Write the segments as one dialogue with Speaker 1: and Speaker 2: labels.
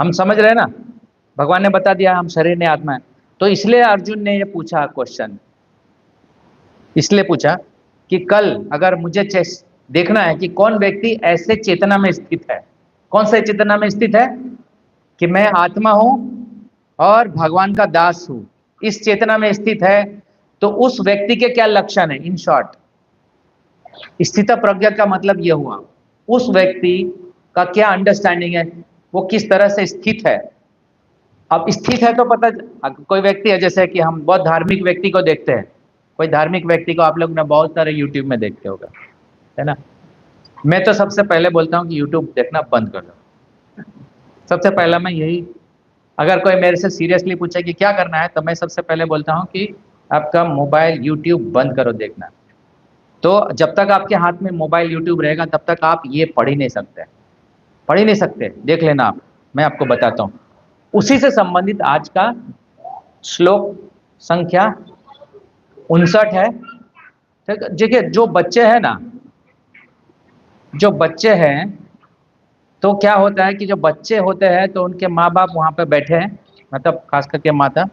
Speaker 1: हम समझ रहे हैं ना, भगवान ने बता दिया हम शरीर नहीं आत्मा है। तो इसलिए अर्जुन ने ये पूछा क्वेश्चन, इसलिए पूछा कि कल अगर मुझे देखना है कि कौन व्यक्ति ऐसे चेतना में स्थित है, कौन से चेतना में स्थित है कि मैं आत्मा हूं और भगवान का दास हूं, इस चेतना में स्थित है, तो उस व्यक्ति के क्या लक्षण है। इन शॉर्ट, स्थित प्रज्ञा का मतलब यह हुआ उस व्यक्ति का क्या अंडरस्टैंडिंग है, वो किस तरह से स्थित है। अब स्थित है तो पता, कोई व्यक्ति है जैसे कि हम बहुत धार्मिक व्यक्ति को देखते हैं, कोई धार्मिक व्यक्ति को आप लोग ने बहुत सारे यूट्यूब में देखते होगा, है ना। मैं तो सबसे पहले बोलता हूँ कि यूट्यूब देखना बंद कर दो। सबसे पहला मैं यही, अगर कोई मेरे से सीरियसली पूछे कि क्या करना है, तो मैं सबसे पहले बोलता हूँ कि आपका मोबाइल यूट्यूब बंद करो देखना। तो जब तक आपके हाथ में मोबाइल यूट्यूब रहेगा तब तक आप ये पढ़ ही नहीं सकते, पढ़ ही नहीं सकते। देख लेना आप, मैं आपको बताता हूँ। उसी से संबंधित आज का श्लोक संख्या 59 है। ठीक है, देखिए जो बच्चे हैं ना, जो बच्चे हैं, तो क्या होता है कि जो बच्चे होते हैं तो उनके माँ बाप वहां पे बैठे हैं, मतलब खास करके माता,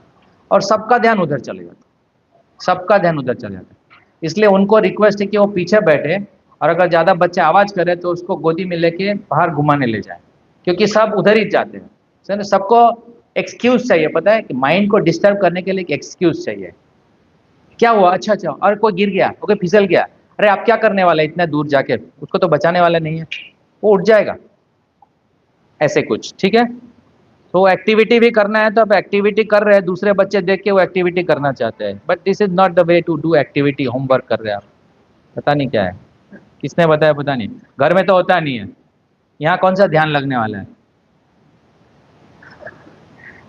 Speaker 1: और सबका ध्यान उधर चले जाता है, सबका ध्यान उधर चले जाता है। इसलिए उनको रिक्वेस्ट है कि वो पीछे बैठे, और अगर ज्यादा बच्चे आवाज करे तो उसको गोदी में लेके बाहर घुमाने ले जाए, क्योंकि सब उधर ही जाते हैं। सबको एक्सक्यूज चाहिए, पता है कि माइंड को डिस्टर्ब करने के लिए एक एक्सक्यूज चाहिए। क्या हुआ, अच्छा अच्छा, और कोई गिर गया, ओके फिसल गया, अरे आप क्या करने वाले इतने दूर जाके, उसको तो बचाने वाले नहीं है, वो उठ जाएगा, ऐसे कुछ। ठीक है, तो एक्टिविटी भी करना है तो अब एक्टिविटी कर रहे हैं, दूसरे बच्चे देख के वो एक्टिविटी करना चाहते हैं, but this is not the way to do activity. Homework कर रहे हैं आप, पता नहीं क्या है, किसने बताया पता नहीं, घर में तो होता नहीं है, यहाँ कौन सा ध्यान लगने वाला है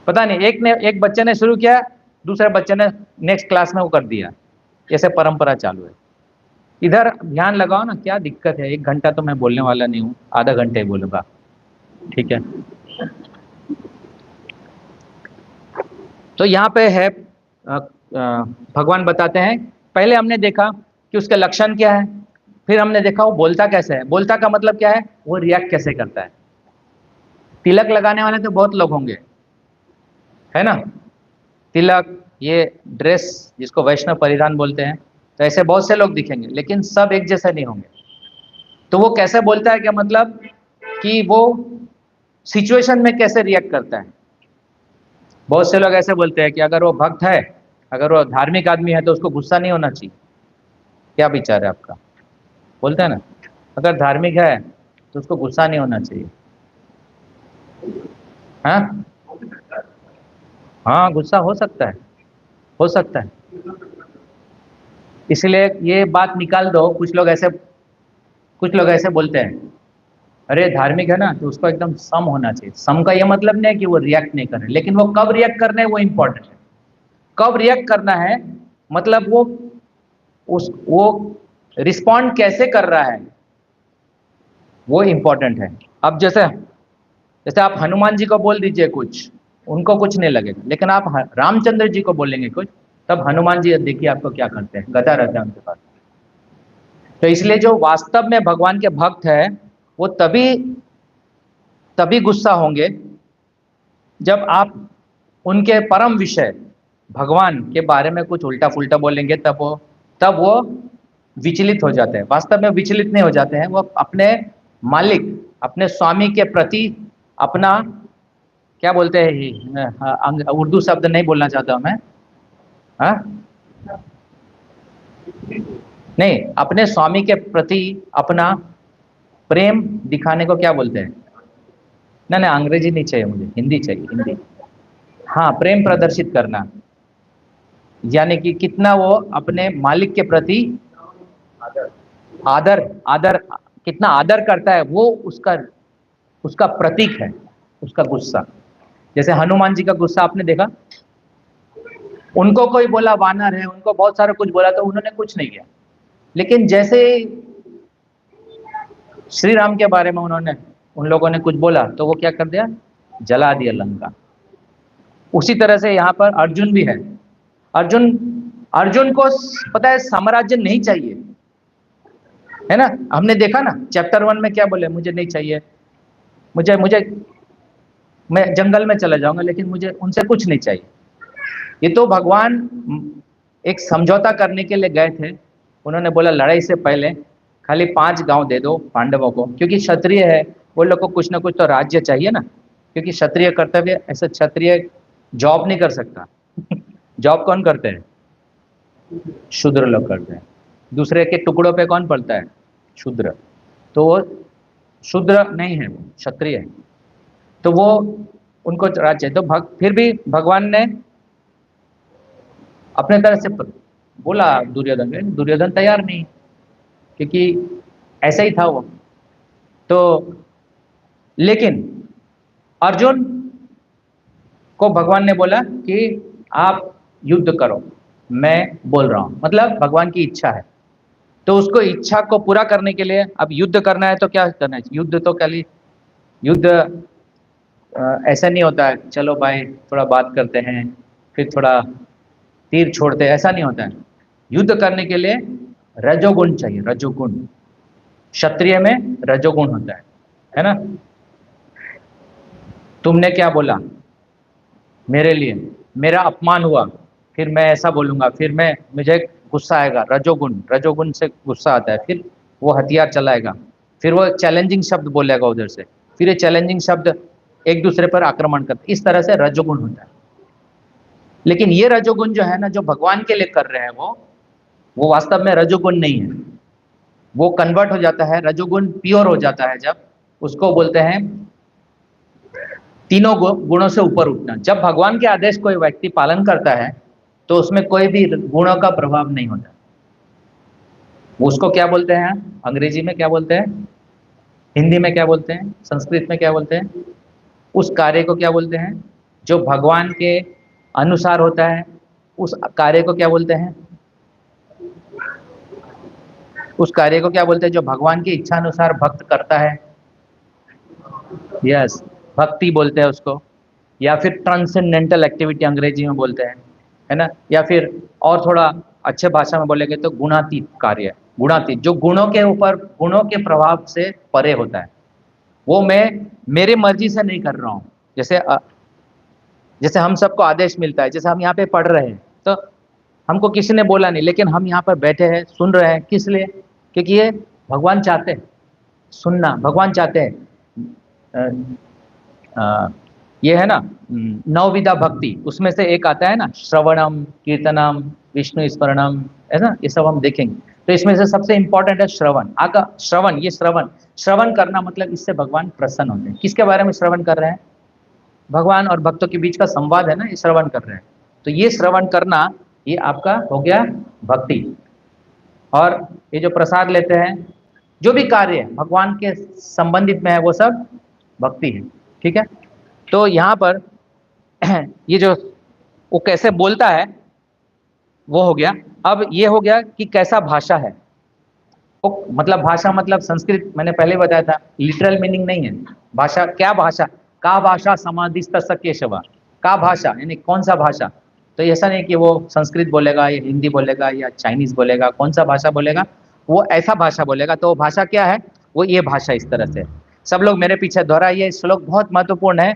Speaker 1: पता नहीं। एक बच्चे ने शुरू किया, दूसरे बच्चे ने नेक्स्ट क्लास में वो कर दिया, ऐसे परंपरा चालू है। इधर ध्यान लगाओ ना, क्या दिक्कत है। 1 घंटा तो मैं बोलने वाला नहीं हूँ, आधा घंटे बोलूंगा, ठीक है। तो यहाँ पे है भगवान बताते हैं, पहले हमने देखा कि उसके लक्षण क्या है, फिर हमने देखा वो बोलता कैसे है। बोलता का मतलब क्या है, वो रिएक्ट कैसे करता है। तिलक लगाने वाले तो बहुत लोग होंगे, है ना, तिलक, ये ड्रेस जिसको वैष्णव परिधान बोलते हैं, तो ऐसे बहुत से लोग दिखेंगे, लेकिन सब एक जैसे नहीं होंगे। तो वो कैसे बोलता है, क्या मतलब कि वो सिचुएशन में कैसे रिएक्ट करता है। बहुत से लोग ऐसे बोलते हैं कि अगर वो भक्त है, अगर वो धार्मिक आदमी है तो उसको गुस्सा नहीं होना चाहिए। क्या विचार है आपका, बोलते हैं ना, अगर धार्मिक है तो उसको गुस्सा नहीं होना चाहिए। हाँ हाँ, गुस्सा हो सकता है, हो सकता है। इसलिए ये बात निकाल दो। कुछ लोग ऐसे बोलते हैं, अरे धार्मिक है ना तो उसको एकदम सम होना चाहिए। सम का ये मतलब नहीं है कि वो रिएक्ट नहीं कर रहे, लेकिन वो कब रिएक्ट करना है वो इंपॉर्टेंट है। कब रिएक्ट करना है, मतलब वो रिस्पॉन्ड कैसे कर रहा है, वो इंपॉर्टेंट है। अब जैसे जैसे आप हनुमान जी को बोल दीजिए कुछ, उनको कुछ नहीं लगेगा, लेकिन आप रामचंद्र जी को बोलेंगे कुछ, तब हनुमान जी देखिए आपको क्या करते हैं, गदा रहता है उनके पास। तो इसलिए जो वास्तव में भगवान के भक्त है, वो तभी तभी गुस्सा होंगे जब आप उनके परम विषय भगवान के बारे में कुछ उल्टा फुल्टा बोलेंगे, तब वो विचलित हो जाते हैं। वास्तव में विचलित नहीं हो जाते हैं, वो अपने मालिक, अपने स्वामी के प्रति अपना, क्या बोलते हैं उर्दू शब्द नहीं बोलना चाहता हूं मैं, हाँ नहीं, अपने स्वामी के प्रति अपना प्रेम दिखाने को क्या बोलते हैं। ना ना, अंग्रेजी नहीं चाहिए मुझे, हिंदी चाहिए, हिंदी। हाँ, प्रेम प्रदर्शित करना, यानी कि कितना वो अपने मालिक के प्रति आदर आदर कितना आदर करता है, वो उसका उसका प्रतीक है, उसका गुस्सा। जैसे हनुमान जी का गुस्सा आपने देखा, उनको कोई बोला वानर है, उनको बहुत सारा कुछ बोला तो उन्होंने कुछ नहीं किया, लेकिन जैसे श्री राम के बारे में उन लोगों ने कुछ बोला तो वो क्या कर दिया, जला दिया लंका। उसी तरह से यहाँ पर अर्जुन भी है। अर्जुन अर्जुन को पता है साम्राज्य नहीं चाहिए, है ना। हमने देखा ना चैप्टर 1 में क्या बोले, मुझे नहीं चाहिए, मुझे मुझे मैं जंगल में चला जाऊंगा, लेकिन मुझे उनसे कुछ नहीं चाहिए। ये तो भगवान एक समझौता करने के लिए गए थे। उन्होंने बोला लड़ाई से पहले खाली 5 गांव दे दो पांडवों को, क्योंकि क्षत्रिय है, वो लोग को कुछ ना कुछ तो राज्य चाहिए ना, क्योंकि क्षत्रिय कर्तव्य, ऐसे क्षत्रिय जॉब नहीं कर सकता। जॉब कौन करते हैं? शूद्र लोग करते हैं। दूसरे के टुकड़ों पे कौन पलता है? शूद्र। तो वो शूद्र नहीं है, वो क्षत्रिय है। तो वो उनको राज्य, तो फिर भी भगवान ने अपने तरह से बोला दुर्योधन ने, दुर्योधन तैयार नहीं, क्योंकि ऐसा ही था वो। तो लेकिन अर्जुन को भगवान ने बोला कि आप युद्ध करो, मैं बोल रहा हूं, मतलब भगवान की इच्छा है। तो उसको इच्छा को पूरा करने के लिए अब युद्ध करना है, तो क्या करना है? युद्ध तो खाली युद्ध ऐसा नहीं होता है, चलो भाई थोड़ा बात करते हैं, फिर थोड़ा तीर छोड़ते हैं, ऐसा नहीं होता है। युद्ध करने के लिए रजोगुण चाहिए, रजोगुण। क्षत्रिय में रजोगुण होता है ना? तुमने क्या बोला मेरे लिए, मेरा अपमान हुआ, फिर मैं ऐसा बोलूंगा, फिर मैं मुझे गुस्सा आएगा, रजोगुण, रजोगुण से गुस्सा आता है, फिर वो हथियार चलाएगा, फिर वो चैलेंजिंग शब्द बोलेगा उधर से, फिर ये चैलेंजिंग शब्द एक दूसरे पर आक्रमण करते, इस तरह से रजोगुण होता है। लेकिन ये रजोगुण जो है ना, जो भगवान के लिए कर रहे हैं वो वास्तव में रजोगुण नहीं है। वो कन्वर्ट हो जाता है, रजोगुण प्योर हो जाता है जब, उसको बोलते हैं तीनों गुणों से ऊपर उठना। जब भगवान के आदेश कोई व्यक्ति पालन करता है तो उसमें कोई भी गुणों का प्रभाव नहीं होता। उसको क्या बोलते हैं? अंग्रेजी में क्या बोलते हैं? हिंदी में क्या बोलते हैं? संस्कृत में क्या बोलते हैं? उस कार्य को क्या बोलते हैं जो भगवान के अनुसार होता है? उस कार्य को क्या बोलते हैं? उस कार्य को क्या बोलते हैं जो भगवान की इच्छा अनुसार भक्त करता है? यस, भक्ति बोलते हैं उसको, या फिर ट्रांसेंडेंटल एक्टिविटी अंग्रेजी में बोलते हैं, है ना? या फिर और थोड़ा अच्छे भाषा में बोलेंगे तो गुणातीत कार्य। गुणातीत जो गुणों के ऊपर, गुणों के प्रभाव से परे होता है, वो मैं मेरी मर्जी से नहीं कर रहा हूँ। जैसे जैसे हम सबको आदेश मिलता है, जैसे हम यहाँ पे पढ़ रहे हैं, तो हमको किसी ने बोला नहीं, लेकिन हम यहाँ पर बैठे हैं सुन रहे हैं, किस लिए? क्योंकि ये भगवान चाहते हैं, सुनना भगवान चाहते हैं। ये है ना नवविधा भक्ति, उसमें से एक आता है ना श्रवणम कीर्तनम विष्णु स्मरणम, है ना? ये सब हम देखेंगे। तो इसमें से सबसे इंपॉर्टेंट है श्रवण। आका श्रवण, ये श्रवण, श्रवण करना मतलब इससे भगवान प्रसन्न होते हैं। किसके बारे में श्रवण कर रहे हैं? भगवान और भक्तों के बीच का संवाद है ना, ये श्रवण कर रहे हैं। तो ये श्रवण करना, ये आपका हो गया भक्ति। और ये जो प्रसाद लेते हैं, जो भी कार्य भगवान के संबंधित में है, वो सब भक्ति है। ठीक है? तो यहाँ पर ये जो वो कैसे बोलता है वो हो गया। अब ये हो गया कि कैसा भाषा है वो, मतलब भाषा मतलब संस्कृत, मैंने पहले बताया था, लिटरल मीनिंग नहीं है। भाषा क्या? भाषा का भाषा समाधिस्थ केशव, का भाषा यानी कौन सा भाषा। तो ऐसा नहीं कि वो संस्कृत बोलेगा या हिंदी बोलेगा या चाइनीज बोलेगा, कौन सा भाषा बोलेगा, वो ऐसा भाषा बोलेगा। तो भाषा क्या है? वो ये भाषा इस तरह से। सब लोग मेरे पीछे दोहराइए, श्लोक बहुत महत्वपूर्ण है।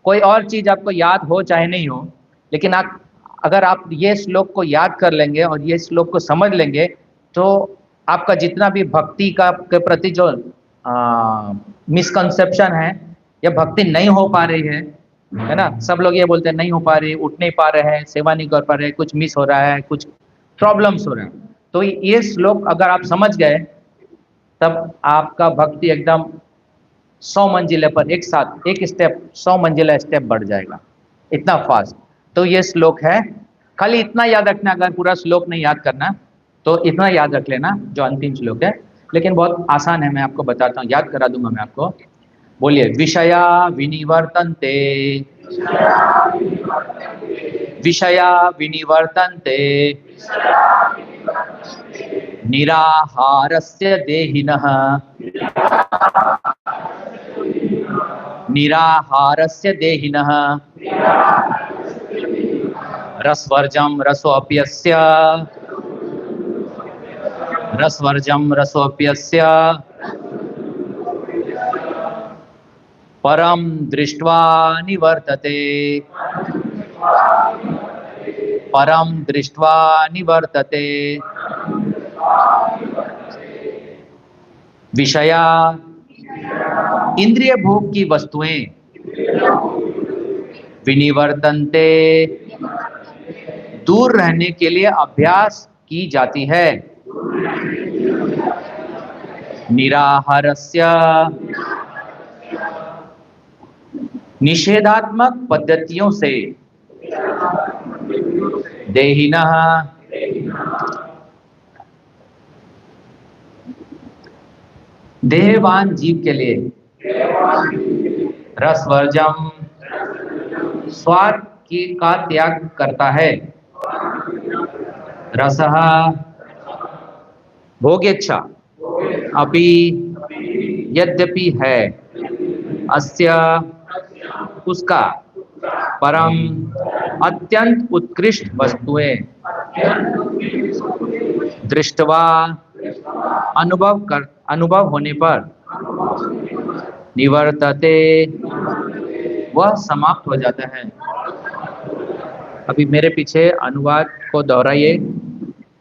Speaker 1: कोई और चीज आपको याद हो चाहे नहीं हो, लेकिन आप अगर आप ये श्लोक को याद कर लेंगे और ये श्लोक को समझ लेंगे, तो आपका जितना भी भक्ति का के प्रति जो मिसकंसेप्शन है या भक्ति नहीं हो पा रही है ना, सब लोग ये बोलते हैं नहीं हो पा रही, उठ नहीं पा रहे हैं, सेवा नहीं कर पा रहे, कुछ मिस हो रहा है, कुछ प्रॉब्लम्स हो रहे हैं, तो ये श्लोक अगर आप समझ गए, तब आपका भक्ति एकदम 100 मंजिले पर एक साथ, एक स्टेप 100 मंजिला स्टेप बढ़ जाएगा, इतना फास्ट। तो ये श्लोक है। खाली इतना याद रखना, अगर पूरा श्लोक नहीं याद करना तो इतना याद रख लेना जो अंतिम श्लोक है, लेकिन बहुत आसान है, मैं आपको बताता हूँ, याद करा दूंगा मैं आपको। बोलिए, विषया विनिवर्तन्ते, विषया विनिवर्तन्ते निराहारस्य देहिनः, निराहारस्य देहिनः रसवर्जं रसोऽप्यस्य, रसवर्जं रसोऽप्यस्य परम दृष्ट्वा निवर्तते, परम दृष्ट्वा निवर्तते। विषया इंद्रिय भोग की वस्तुएं विनिवर्तनते दूर रहने के लिए अभ्यास की जाती है। निराहारस्य निषेधात्मक पद्धतियों से देहिनः देहवान जीव के लिए रसवर्जम स्वाद का त्याग करता है। रसः भोगेच्छा अपि यद्यपि है अस्य उसका परम अत्यंत उत्कृष्ट वस्तुएं दृष्टवा अनुभव होने पर निवर्तते वह समाप्त हो जाता है। अभी मेरे पीछे अनुवाद को दोहराइए।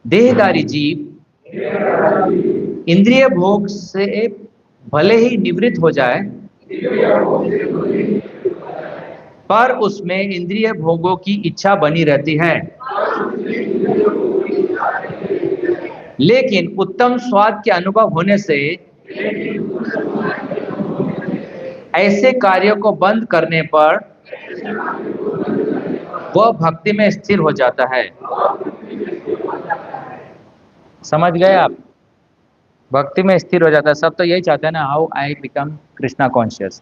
Speaker 1: देहधारी जीव इंद्रिय भोग से भले ही निवृत्त हो जाए पर उसमें इंद्रिय भोगों की इच्छा बनी रहती है। लेकिन उत्तम स्वाद के अनुभव होने से ऐसे कार्यों को बंद करने पर वह भक्ति में स्थिर हो जाता है। समझ गए आप? भक्ति में स्थिर हो जाता है। सब तो यही चाहते हैं ना, how I become Krishna conscious,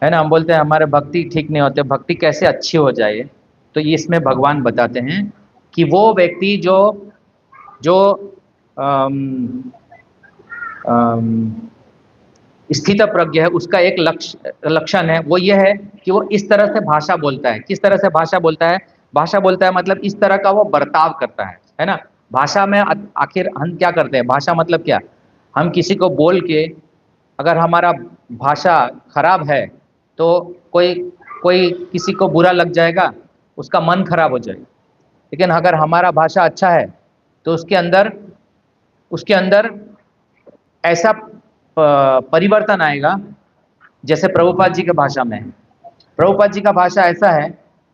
Speaker 1: है ना। हम बोलते हैं हमारे भक्ति ठीक नहीं होते, भक्ति कैसे अच्छी हो जाए। तो इसमें भगवान बताते हैं कि वो व्यक्ति जो जो स्थित प्रज्ञ है, उसका एक लक्षण है, वो ये है कि वो इस तरह से भाषा बोलता है। किस तरह से भाषा बोलता है? भाषा बोलता है मतलब इस तरह का वो बर्ताव करता है ना। भाषा में आखिर हम क्या करते हैं? भाषा मतलब क्या? हम किसी को बोल के अगर हमारा भाषा खराब है तो कोई कोई किसी को बुरा लग जाएगा, उसका मन खराब हो जाएगा। लेकिन अगर हमारा भाषा अच्छा है तो उसके अंदर ऐसा परिवर्तन आएगा। जैसे प्रभुपाद जी के भाषा में, प्रभुपाद जी का भाषा ऐसा है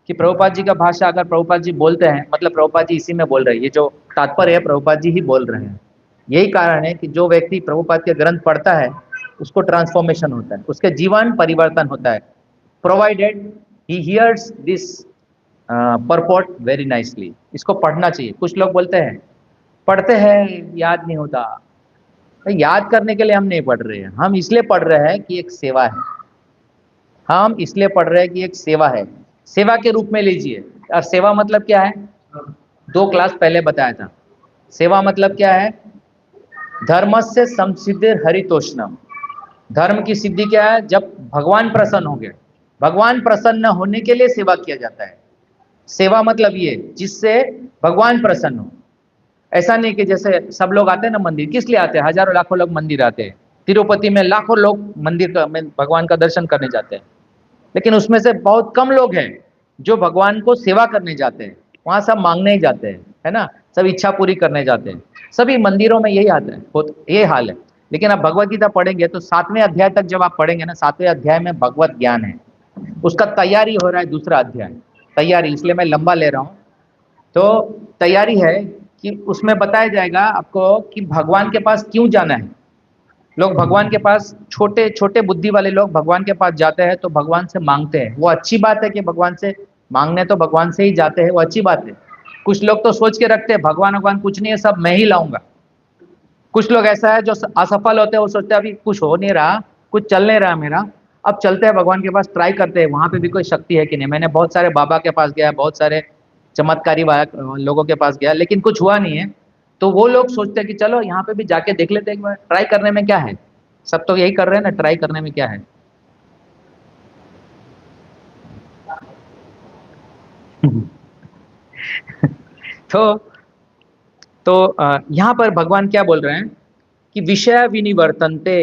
Speaker 1: कि प्रभुपाद जी का भाषा अगर प्रभुपाद जी बोलते हैं मतलब प्रभुपाद जी इसी में बोल रहे हैं। ये जो तात्पर्य है प्रभुपाद जी ही बोल रहे हैं। यही कारण है कि जो व्यक्ति प्रभुपाद के ग्रंथ पढ़ता है उसको ट्रांसफॉर्मेशन होता है, उसके जीवन परिवर्तन होता है, provided he hears this purport very nicely. इसको पढ़ना चाहिए। कुछ लोग बोलते हैं पढ़ते हैं याद नहीं होता। याद करने के लिए हम नहीं पढ़ रहे हैं, हम इसलिए पढ़ रहे हैं कि एक सेवा है। हम इसलिए पढ़ रहे हैं कि एक सेवा है, सेवा के रूप में लीजिए। और सेवा मतलब क्या है? 2 क्लास पहले बताया था। सेवा मतलब क्या है? धर्मस्य संसिद्धिर हरितोष्णम। धर्म की सिद्धि क्या है? जब भगवान प्रसन्न हो गए। भगवान प्रसन्न होने के लिए सेवा किया जाता है। सेवा मतलब ये जिससे भगवान प्रसन्न हो। ऐसा नहीं कि जैसे सब लोग आते हैं ना मंदिर, किस लिए आते हैं? हजारों लाखों लोग मंदिर आते हैं। तिरुपति में लाखों लोग मंदिर में भगवान का दर्शन करने जाते हैं, लेकिन उसमें से बहुत कम लोग हैं जो भगवान को सेवा करने जाते हैं। वहां सब मांगने ही जाते हैं, है ना। सब इच्छा पूरी करने जाते हैं। सभी मंदिरों में यही आता है, ये हाल है। लेकिन आप भगवत गीता पढ़ेंगे तो 7वें अध्याय तक जब आप पढ़ेंगे ना, 7वें अध्याय में भगवत ज्ञान है, उसका तैयारी हो रहा है। दूसरा अध्याय तैयारी, इसलिए मैं लंबा ले रहा हूँ। तो तैयारी है कि उसमें बताया जाएगा आपको कि भगवान के पास क्यों जाना है। लोग भगवान के पास, छोटे छोटे बुद्धि वाले लोग भगवान के पास जाते हैं तो भगवान से मांगते हैं। वो अच्छी बात है कि भगवान से मांगने तो भगवान से ही जाते हैं, वो अच्छी बात है। कुछ लोग तो सोच के रखते हैं भगवान कुछ नहीं है, सब मैं ही लाऊंगा। कुछ लोग ऐसा है जो असफल होते हैं, वो सोचते हैं अभी कुछ हो नहीं रहा, कुछ चल नहीं रहा मेरा, अब चलते हैं भगवान के पास, ट्राई करते हैं वहां पे भी कोई शक्ति है कि नहीं। मैंने बहुत सारे बाबा के पास गया, बहुत सारे चमत्कारी लोगों के पास गया, लेकिन कुछ हुआ नहीं है। तो वो लोग सोचते हैं कि चलो यहाँ पे भी जाके देख लेते हैं एक बार, ट्राई करने में क्या है। सब तो यही कर रहे हैं ना, ट्राई करने में क्या है। तो यहाँ पर भगवान क्या बोल रहे हैं कि विषय विनिवर्तनते,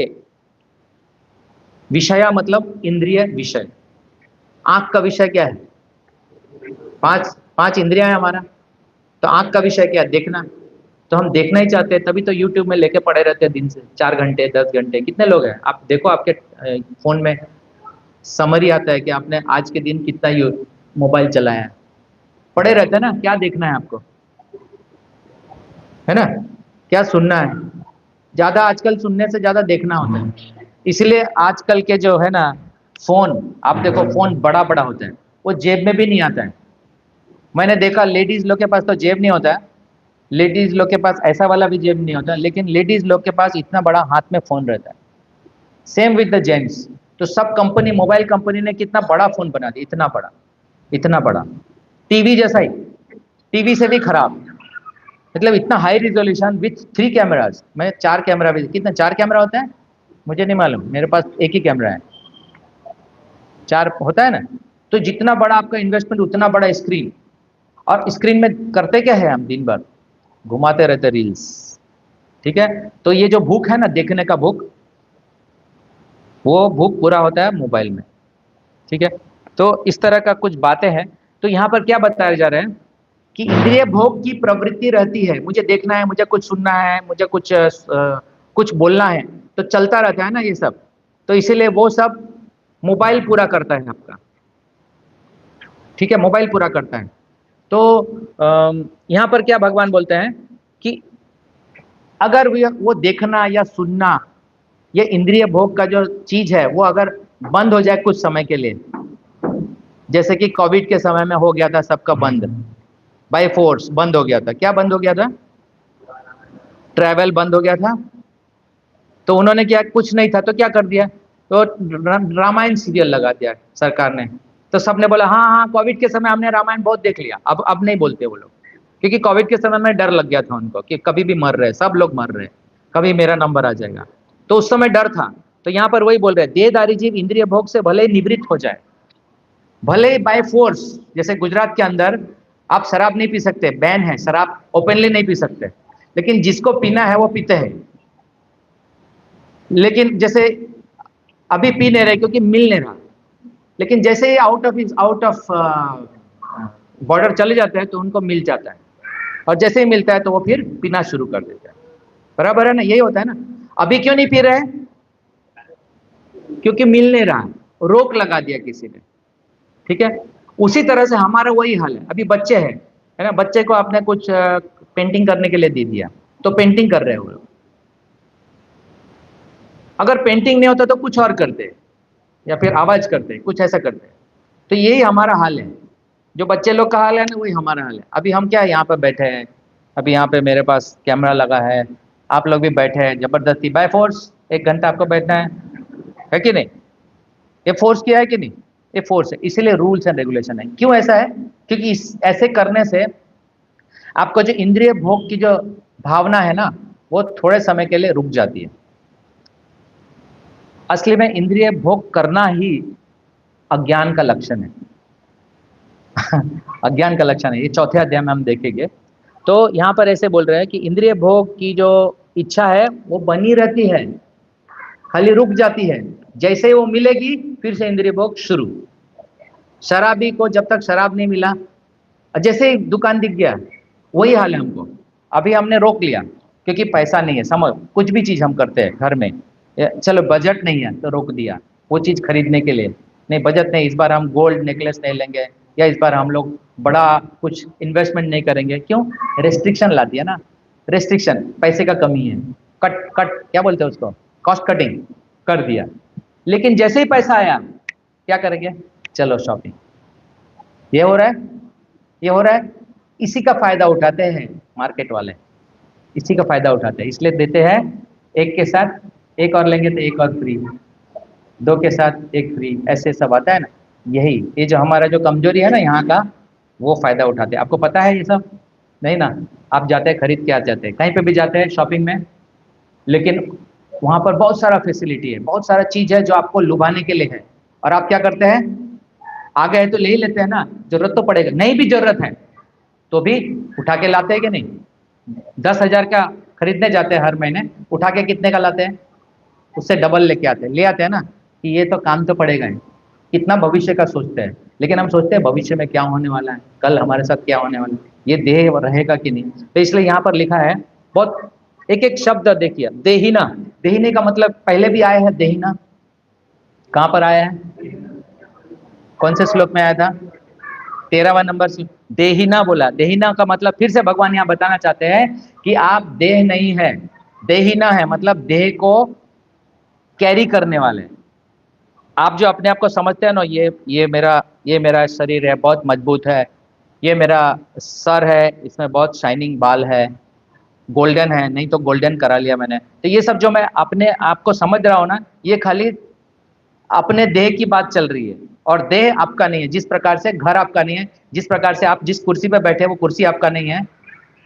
Speaker 1: विषया मतलब इंद्रिय विषय। आंख का विषय क्या है? पांच पांच इंद्रियां है हमारा। तो आंख का विषय क्या है? देखना। तो हम देखना ही चाहते हैं, तभी तो यूट्यूब में लेके पड़े रहते हैं दिन से 4 घंटे 10 घंटे। कितने लोग हैं आप देखो, आपके फोन में समरी आता है कि आपने आज के दिन कितना मोबाइल चलाया है। पड़े रहते हैं ना, क्या देखना है आपको, है ना? क्या सुनना है? ज्यादा आजकल सुनने से ज्यादा देखना होता है। इसलिए आजकल के जो है ना फोन, आप देखो फोन बड़ा बड़ा होता है, वो जेब में भी नहीं आता है। मैंने देखा लेडीज लोग के पास तो जेब नहीं होता है, लेडीज लोग के पास ऐसा वाला भी जेब नहीं होता, लेकिन लेडीज लोग के पास इतना बड़ा हाथ में फोन रहता है। Same with the gents. तो सब कंपनी, मोबाइल कंपनी ने कितना बड़ा फोन बना दिया, इतना बड़ा, इतना बड़ा, टीवी जैसा ही, टीवी से भी खराब। मतलब इतना हाई रिजोल्यूशन विथ 3 कैमराज। मैं 4 कैमरा भी, कितना 4 कैमरा होता है मुझे नहीं मालूम, मेरे पास एक ही कैमरा है। 4 होता है ना। तो जितना बड़ा आपका इन्वेस्टमेंट उतना बड़ा स्क्रीन। और स्क्रीन में करते क्या है हम दिन भर? घुमाते रहते रील्स। ठीक है। तो ये जो भूख है ना, देखने का भूख, वो भूख पूरा होता है मोबाइल में। ठीक है। तो इस तरह का कुछ बातें हैं। तो यहाँ पर क्या बताया जा रहा है कि इंद्रिय भोग की प्रवृत्ति रहती है, मुझे देखना है, मुझे कुछ सुनना है, मुझे कुछ बोलना है, तो चलता रहता है ना ये सब। तो इसीलिए वो सब मोबाइल पूरा करता है आपका। ठीक है, मोबाइल पूरा करता है। तो यहाँ पर क्या भगवान बोलते हैं कि अगर वो देखना या सुनना, ये इंद्रिय भोग का जो चीज है, वो अगर बंद हो जाए कुछ समय के लिए, जैसे कि कोविड के समय में हो गया था सबका बंद, बाय फोर्स बंद हो गया था। क्या बंद हो गया था? ट्रैवल बंद हो गया था। तो उन्होंने क्या, कुछ नहीं था तो क्या कर दिया, तो रामायण सीरियल लगा दिया सरकार ने। तो सबने बोला हाँ हाँ, कोविड के समय हमने रामायण बहुत देख लिया, अब नहीं बोलते वो लोग। क्योंकि कोविड के समय में डर लग गया था उनको कि कभी भी मर रहे, सब लोग मर रहे, कभी मेरा नंबर आ जाएगा। तो उस समय डर था। तो यहाँ पर वही बोल रहे हैं, देहधारी जीव इंद्रिय भोग से भले ही निवृत्त हो जाए, भले ही बाय फोर्स। जैसे गुजरात के अंदर आप शराब नहीं पी सकते, बैन है, शराब ओपनली नहीं पी सकते, लेकिन जिसको पीना है वो पीते हैं। लेकिन जैसे अभी पी नहीं रहे क्योंकि मिल नहीं रहा, लेकिन जैसे ही आउट ऑफ बॉर्डर चले जाते हैं तो उनको मिल जाता है, और जैसे ही मिलता है तो वो फिर पीना शुरू कर देते हैं। बराबर है ना, यही होता है ना। अभी क्यों नहीं पी रहे हैं? क्योंकि मिल नहीं रहा, रोक लगा दिया किसी ने। ठीक है। उसी तरह से हमारा वही हाल है। अभी बच्चे हैं, है ना, बच्चे को आपने कुछ पेंटिंग करने के लिए दे दिया, तो पेंटिंग कर रहे हो। अगर पेंटिंग नहीं होता तो कुछ और करते, या फिर आवाज करते, कुछ ऐसा करते। तो यही हमारा हाल है। जो बच्चे लोग का हाल है ना, वही हमारा हाल है। अभी हम क्या यहाँ पर बैठे हैं, अभी यहाँ पे मेरे पास कैमरा लगा है, आप लोग भी बैठे हैं जबरदस्ती बाय फोर्स, 1 घंटा आपको बैठना है कि नहीं? ये फोर्स किया है कि नहीं? ये फोर्स है। इसीलिए रूल्स एंड रेगुलेशन है। क्यों ऐसा है? क्योंकि ऐसे करने से आपको जो इंद्रिय भोग की जो भावना है ना, वो थोड़े समय के लिए रुक जाती है। असली में इंद्रिय भोग करना ही अज्ञान का लक्षण है। अज्ञान का लक्षण है, ये चौथे अध्याय में हम देखेंगे। तो यहाँ पर ऐसे बोल रहे हैं कि इंद्रिय भोग की जो इच्छा है वो बनी रहती है, खाली रुक जाती है। जैसे ही वो मिलेगी फिर से इंद्रिय भोग शुरू। शराबी को जब तक शराब नहीं मिला, जैसे ही दुकान दिख गया, वही हाल है हमको। अभी हमने रोक लिया क्योंकि पैसा नहीं है, समझ, कुछ भी चीज हम करते हैं घर में, चलो बजट नहीं है तो रोक दिया वो चीज खरीदने के लिए। नहीं बजट नहीं, इस बार हम गोल्ड नेकलेस नहीं लेंगे, या इस बार हम लोग बड़ा कुछ इन्वेस्टमेंट नहीं करेंगे। क्यों? रेस्ट्रिक्शन ला दिया ना। रेस्ट्रिक्शन, पैसे का कमी है, कट कट क्या बोलते हैं उसको, कॉस्ट कटिंग कर दिया। लेकिन जैसे ही पैसा आया क्या करेंगे? चलो शॉपिंग। ये हो रहा है, ये हो रहा है। इसी का फायदा उठाते हैं मार्केट वाले, इसी का फायदा उठाते हैं, इसलिए देते हैं एक के साथ एक और लेंगे तो एक और फ्री, दो के साथ एक फ्री, ऐसे सब आता है ना। यही, ये जो हमारा जो कमजोरी है ना यहाँ का, वो फायदा उठाते हैं। आपको पता है ये सब? नहीं ना। आप जाते हैं खरीद के आ जाते हैं, कहीं पे भी जाते हैं शॉपिंग में, लेकिन वहां पर बहुत सारा फैसिलिटी है, बहुत सारा चीज है जो आपको लुभाने के लिए है, और आप क्या करते हैं? आ गए तो ले ही लेते हैं ना। जरूरत तो पड़ेगा, नहीं भी जरूरत है तो भी उठा के लाते हैं कि नहीं? 10,000 का खरीदने जाते हैं हर महीने, उठा के कितने का लाते हैं? उससे डबल लेके आते हैं, ले आते हैं ना। कि ये तो काम तो पड़ेगा ही। कितना भविष्य का सोचते हैं, लेकिन हम सोचते हैं भविष्य में क्या होने वाला है, कल हमारे साथ क्या होने वाला है, ये देह रहेगा कि नहीं। तो इसलिए यहाँ पर लिखा है, बहुत एक एक शब्द देखिए, देहिना। देहिने का मतलब पहले भी आया है देहिना, कहाँ पर आया है, कौन से श्लोक में आया था, 13वां नंबर से। देहिना बोला, देहिना का मतलब फिर से भगवान यहाँ बताना चाहते हैं कि आप देह नहीं है, देहिना है, मतलब देह को कैरी करने वाले। आप जो अपने आप को समझते हैं ना, ये मेरा शरीर है, बहुत मजबूत है, ये मेरा सर है, इसमें बहुत शाइनिंग बाल है, गोल्डन है, नहीं तो गोल्डन करा लिया मैंने। तो ये सब जो मैं अपने आप को समझ रहा हूँ ना, ये खाली अपने देह की बात चल रही है। और देह आपका नहीं है, जिस प्रकार से घर आपका नहीं है, जिस प्रकार से आप जिस कुर्सी पे बैठे वो कुर्सी आपका नहीं है,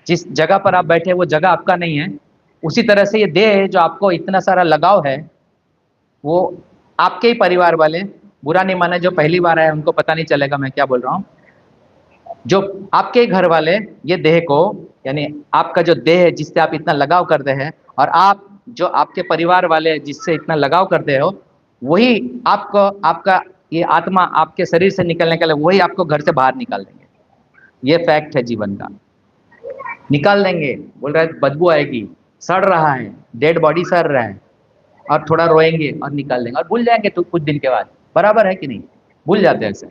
Speaker 1: जिस जगह पर आप बैठे वो जगह आपका नहीं है, उसी तरह से ये देह है जो आपको इतना सारा लगाव है, वो आपके ही परिवार वाले, बुरा नहीं माने जो पहली बार आए उनको पता नहीं चलेगा मैं क्या बोल रहा हूँ, जो आपके ही घर वाले ये देह को, यानी आपका जो देह है जिससे आप इतना लगाव करते हैं, और आप जो आपके परिवार वाले जिससे इतना लगाव करते हो, वही आपको, आपका ये आत्मा आपके शरीर से निकलने के लिए वही आपको घर से बाहर निकाल देंगे। ये फैक्ट है जीवन का, निकाल देंगे। बोल रहा है बदबू आएगी, सड़ रहा है, डेड बॉडी सड़ रहा है, और थोड़ा रोएंगे और निकाल देंगे और भूल जाएंगे तो कुछ दिन के बाद, बराबर है कि नहीं, भूल जाते हैं ऐसे।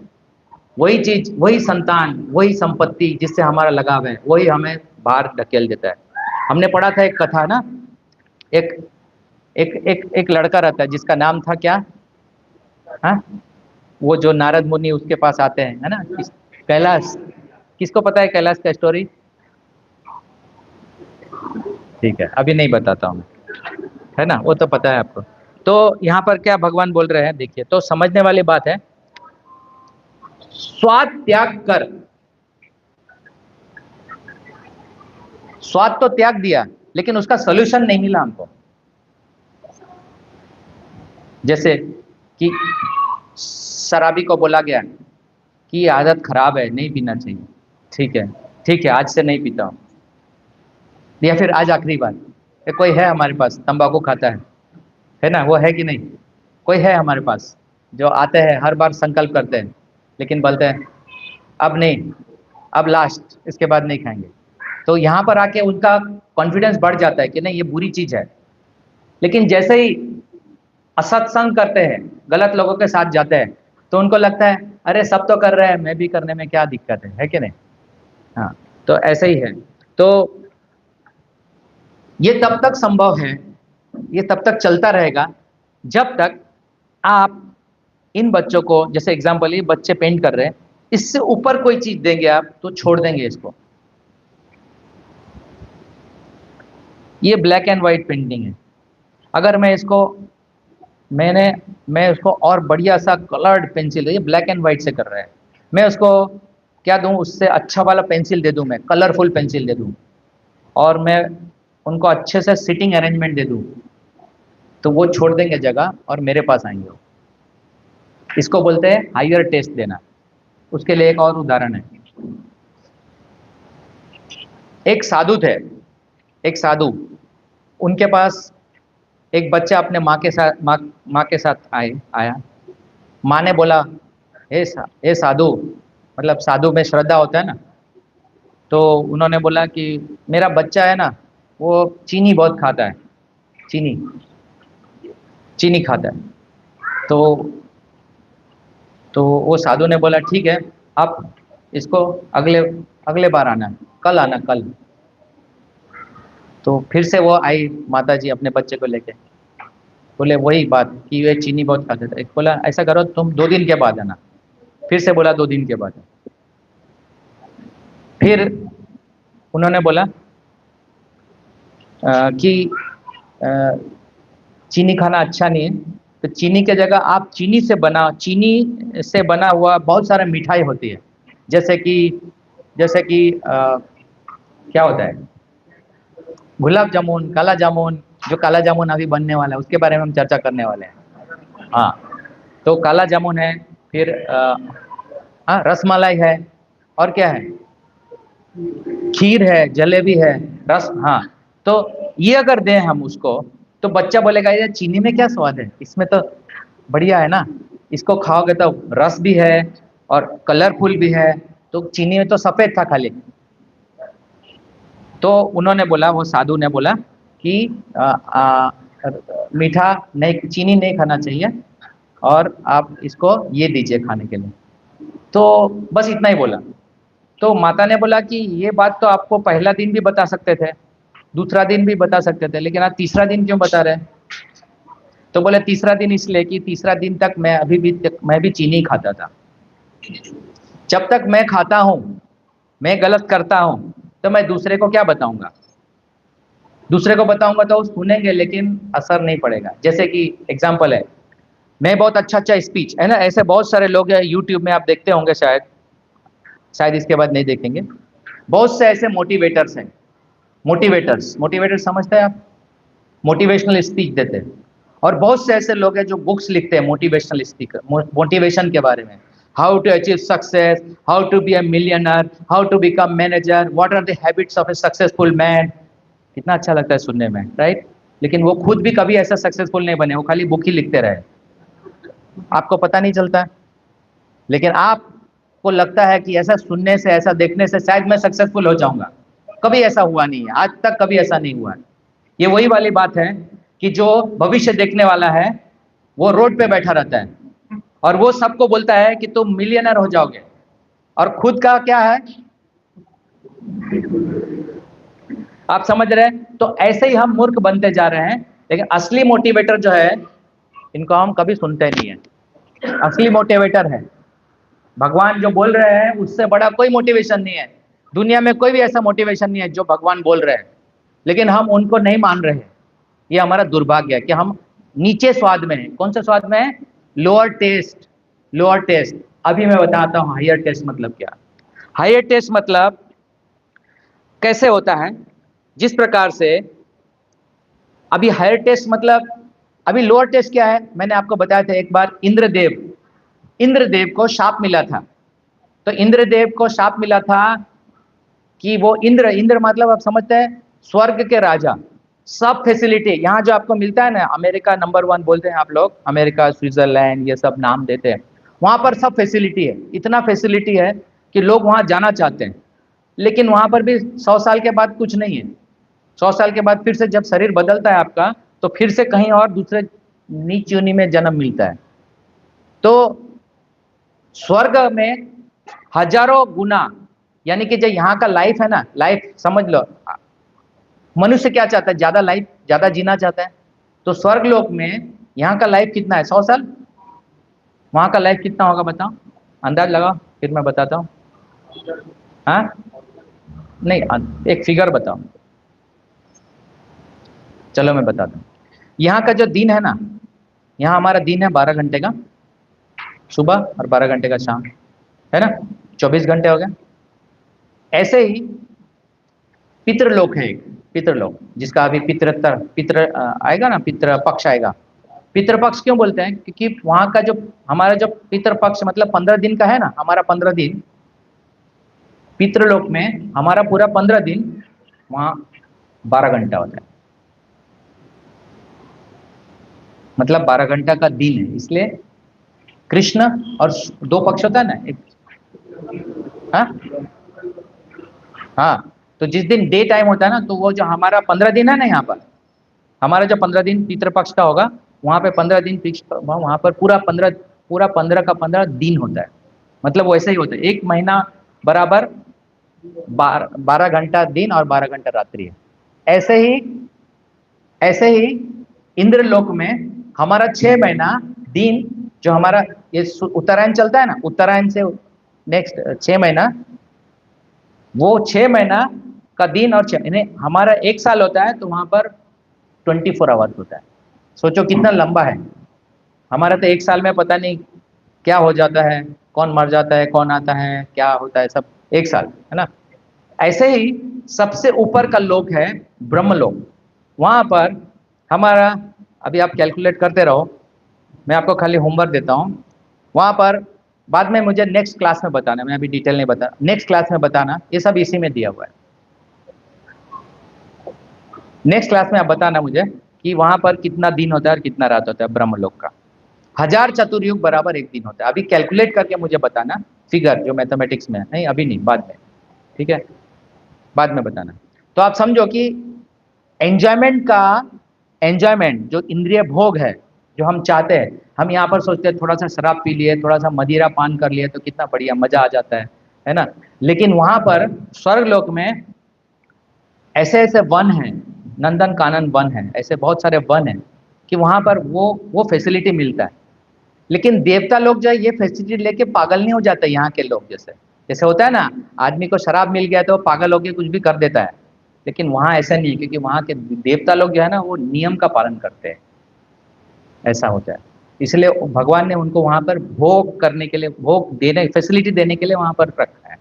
Speaker 1: वही चीज, वही संतान, वही संपत्ति जिससे हमारा लगाव है, वही हमें बाहर धकेल देता है। हमने पढ़ा था एक कथा ना, एक एक एक एक लड़का रहता है जिसका नाम था क्या, हाँ, वो जो नारद मुनि उसके पास आते हैं, है ना, कैलाश। किसको पता है कैलाश का स्टोरी? ठीक है, अभी नहीं बताता हूँ, है ना, वो तो पता है आपको। तो यहाँ पर क्या भगवान बोल रहे हैं देखिए, तो समझने वाली बात है, स्वाद त्याग कर, स्वाद तो त्याग दिया लेकिन उसका सोल्यूशन नहीं मिला हमको। जैसे कि शराबी को बोला गया कि ये आदत खराब है, नहीं पीना चाहिए, ठीक है, ठीक है, आज से नहीं पीता हूँ, या फिर आज आखिरी बार। कोई है हमारे पास तंबाकू खाता है ना, वो है कि नहीं, कोई है हमारे पास जो आते हैं हर बार संकल्प करते हैं लेकिन बोलते हैं अब नहीं, अब लास्ट, इसके बाद नहीं खाएंगे। तो यहाँ पर आके उनका कॉन्फिडेंस बढ़ जाता है कि नहीं ये बुरी चीज है। लेकिन जैसे ही असत्संग करते हैं, गलत लोगों के साथ जाते हैं, तो उनको लगता है अरे सब तो कर रहे हैं, मैं भी करने में क्या दिक्कत है कि नहीं। हाँ, तो ऐसे ही है। तो ये तब तक संभव है, ये तब तक चलता रहेगा जब तक आप इन बच्चों को, जैसे एग्जाम्पल ये बच्चे पेंट कर रहे हैं, इससे ऊपर कोई चीज देंगे आप तो छोड़ देंगे इसको। ये ब्लैक एंड व्हाइट पेंटिंग है, अगर मैं इसको, मैं उसको और बढ़िया सा कलर्ड पेंसिल, ये ब्लैक एंड व्हाइट से कर रहा है, मैं उसको क्या दूं, उससे अच्छा वाला पेंसिल दे दूं, मैं कलरफुल पेंसिल दे दूं, और मैं उनको अच्छे से सिटिंग अरेंजमेंट दे दूं, तो वो छोड़ देंगे जगह और मेरे पास आएंगे। इसको बोलते हैं हायर टेस्ट देना। उसके लिए एक और उदाहरण है, एक साधु थे, एक साधु, उनके पास एक बच्चा अपने माँ के साथ आया। माँ ने बोला हे साधु, मतलब साधु में श्रद्धा होता है ना, तो उन्होंने बोला कि मेरा बच्चा है ना, वो चीनी बहुत खाता है, चीनी चीनी खाता है। तो वो साधु ने बोला ठीक है, आप इसको अगले अगले बार आना, कल आना, कल। तो फिर से वो आई माता जी अपने बच्चे को लेके, बोले वही बात कि ये चीनी बहुत खाते थे। बोला ऐसा करो तुम 2 दिन के बाद आना, फिर से बोला 2 दिन के बाद। फिर उन्होंने बोला कि चीनी खाना अच्छा नहीं है, तो चीनी के जगह आप चीनी से बना हुआ बहुत सारा मिठाई होती है, जैसे कि क्या होता है, गुलाब जामुन, काला जामुन। जो काला जामुन अभी बनने वाला है उसके बारे में हम चर्चा करने वाले हैं। हाँ, तो काला जामुन है, फिर हाँ रसमलाई है, और क्या है, खीर है, जलेबी है, हाँ। तो ये अगर दें हम उसको, तो बच्चा बोलेगा ये चीनी में क्या स्वाद है, इसमें तो बढ़िया है ना, इसको खाओगे तो रस भी है और कलरफुल भी है। तो चीनी में तो सफेद था खाली। तो उन्होंने बोला, वो साधु ने बोला कि आ, आ, मीठा नहीं, चीनी नहीं खाना चाहिए, और आप इसको ये दीजिए खाने के लिए। तो बस इतना ही बोला। तो माता ने बोला कि ये बात तो आपको पहला दिन भी बता सकते थे, दूसरा दिन भी बता सकते थे, लेकिन आप तीसरा दिन क्यों बता रहे हैं? तो बोले तीसरा दिन इसलिए कि तीसरा दिन तक मैं भी चीनी खाता था। जब तक मैं खाता हूँ, मैं गलत करता हूँ, तो मैं दूसरे को क्या बताऊंगा? दूसरे को बताऊंगा तो वो सुनेंगे लेकिन असर नहीं पड़ेगा। जैसे कि एग्जाम्पल है, मैं बहुत अच्छा अच्छा स्पीच है ना, ऐसे बहुत सारे लोग हैं, यूट्यूब में आप देखते होंगे शायद, शायद इसके बाद नहीं देखेंगे। बहुत से ऐसे मोटिवेटर्स हैं। मोटिवेटर्स, मोटिवेटर समझते हैं आप? मोटिवेशनल स्पीच देते हैं। और बहुत से ऐसे लोग हैं जो बुक्स लिखते हैं मोटिवेशनल स्पीकर, मोटिवेशन के बारे में। How to achieve success, how to be a millionaire, how to become manager, what are the habits of a successful man. कितना अच्छा लगता है सुनने में, राइट? लेकिन वो खुद भी कभी ऐसा सक्सेसफुल नहीं बने, वो खाली बुक ही लिखते रहे, आपको पता नहीं चलता। लेकिन आपको लगता है कि ऐसा सुनने से, ऐसा देखने से शायद मैं सक्सेसफुल हो जाऊंगा। कभी ऐसा हुआ नहीं है, आज तक कभी ऐसा नहीं हुआ है। ये वही वाली बात है कि जो भविष्य देखने वाला है, वो रोड पे बैठा रहता है और वो सबको बोलता है कि तुम मिलियनर हो जाओगे, और खुद का क्या है? आप समझ रहे हैं? तो ऐसे ही हम मूर्ख बनते जा रहे हैं। लेकिन असली मोटिवेटर जो है, इनको हम कभी सुनते नहीं है। असली मोटिवेटर है भगवान, जो बोल रहे हैं उससे बड़ा कोई मोटिवेशन नहीं है। दुनिया में कोई भी ऐसा मोटिवेशन नहीं है जो भगवान बोल रहे हैं, लेकिन हम उनको नहीं मान रहे हैं। ये हमारा दुर्भाग्य है कि हम नीचे स्वाद में हैं। कौन से स्वाद में है? Lower taste. Lower taste. अभी मैं बताता हूँ हायर टेस्ट मतलब क्या। हायर टेस्ट मतलब कैसे होता है, जिस प्रकार से अभी हायर टेस्ट मतलब, अभी लोअर टेस्ट क्या है, मैंने आपको बताया था एक बार। इंद्रदेव, इंद्रदेव को शाप मिला था। तो इंद्रदेव को शाप मिला था कि वो इंद्र, इंद्र मतलब आप समझते हैं, स्वर्ग के राजा। सब फैसिलिटी यहाँ जो आपको मिलता है ना, अमेरिका नंबर 1 बोलते हैं आप लोग, अमेरिका, स्विट्जरलैंड, ये सब नाम देते हैं। वहां पर सब फैसिलिटी है, इतना फैसिलिटी है कि लोग वहां जाना चाहते हैं। लेकिन वहां पर भी 100 साल के बाद कुछ नहीं है। 100 साल के बाद फिर से जब शरीर बदलता है आपका, तो फिर से कहीं और दूसरे नीच योनि में जन्म मिलता है। तो स्वर्ग में हजारों गुना, यानी कि जो यहाँ का लाइफ है ना, लाइफ समझ लो, मनुष्य क्या चाहता है? ज्यादा लाइफ, ज्यादा जीना चाहता है। तो स्वर्ग लोक में यहाँ का लाइफ कितना है? 100 साल। वहां का लाइफ कितना होगा बताओ, अंदाज लगाओ, फिर मैं बताता हूँ। हाँ, नहीं, एक फिगर बताओ। चलो मैं बताता हूँ। यहाँ का जो दिन है ना, यहाँ हमारा दिन है 12 घंटे का सुबह और 12 घंटे का शाम, है ना? 24 घंटे हो गए। ऐसे ही पितृलोक है एक, पितृलोक, जिसका अभी पितृ आएगा ना, पितृ पक्ष आएगा। पितृपक्ष क्यों बोलते हैं? क्योंकि वहां का जो हमारा जो पितृपक्ष मतलब 15 दिन का है ना, हमारा 15 दिन पितृलोक में, हमारा पूरा 15 दिन वहां 12 घंटा होता है। मतलब 12 घंटा का दिन है, इसलिए कृष्ण, और दो पक्ष होता है ना, एक, हाँ हाँ, तो जिस दिन डे टाइम होता है ना, तो वो जो हमारा 15 दिन है ना, यहाँ पर हमारा जो 15 दिन पितृपक्ष का होगा, वहां पे 15 दिन फिक्स, वहां पर पूरा 15 का 15 दिन होता है। मतलब वैसे ही होता है, एक महीना बराबर 12 घंटा दिन और 12 घंटा रात्रि है। ऐसे ही, ऐसे ही इंद्रलोक में हमारा 6 महीना दिन, जो हमारा ये उत्तरायण चलता है ना, उत्तरायण से नेक्स्ट 6 महीना, वो 6 महीना का दिन और यानी हमारा 1 साल होता है, तो वहां पर 24 आवर्स होता है। सोचो कितना लंबा है। हमारा तो 1 साल में पता नहीं क्या हो जाता है, कौन मर जाता है, कौन आता है, क्या होता है, सब 1 साल, है ना? ऐसे ही सबसे ऊपर का लोक है ब्रह्मलोक। वहां पर हमारा, अभी आप कैलकुलेट करते रहो, मैं आपको खाली होमवर्क देता हूँ। वहां पर बाद में मुझे नेक्स्ट क्लास में बताना, मैं अभी डिटेल नहीं बता, नेक्स्ट क्लास में बताना, ये सब इसी में दिया हुआ है। नेक्स्ट क्लास में आप बताना मुझे कि वहां पर कितना दिन होता है और कितना रात होता है ब्रह्मलोक का। 1000 चतुर्युग बराबर एक दिन होता है। अभी कैलकुलेट करके मुझे बताना फिगर जो मैथमेटिक्स में है, नहीं अभी नहीं, बाद में, ठीक है, बाद में बताना। तो आप समझो कि एंजॉयमेंट का, एंजॉयमेंट जो इंद्रिय भोग है जो हम चाहते हैं, हम यहाँ पर सोचते हैं थोड़ा सा शराब पी लिए, थोड़ा सा मदिरा पान कर लिए तो कितना बढ़िया मजा आ जाता है ना। लेकिन वहां पर स्वर्ग लोक में ऐसे ऐसे वन हैं, नंदन कानन वन है, ऐसे बहुत सारे वन हैं कि वहां पर वो फैसिलिटी मिलता है। लेकिन देवता लोग जो है ये फैसिलिटी लेके पागल नहीं हो जाते यहाँ के लोग जैसे, जैसे होता है ना, आदमी को शराब मिल गया तो वो पागल होके कुछ भी कर देता है। लेकिन वहाँ ऐसा नहीं है, क्योंकि वहाँ के देवता लोग जो है ना वो नियम का पालन करते हैं, ऐसा होता है। इसलिए भगवान ने उनको वहां पर भोग करने के लिए, भोग देने, फैसिलिटी देने के लिए वहां पर रखा है,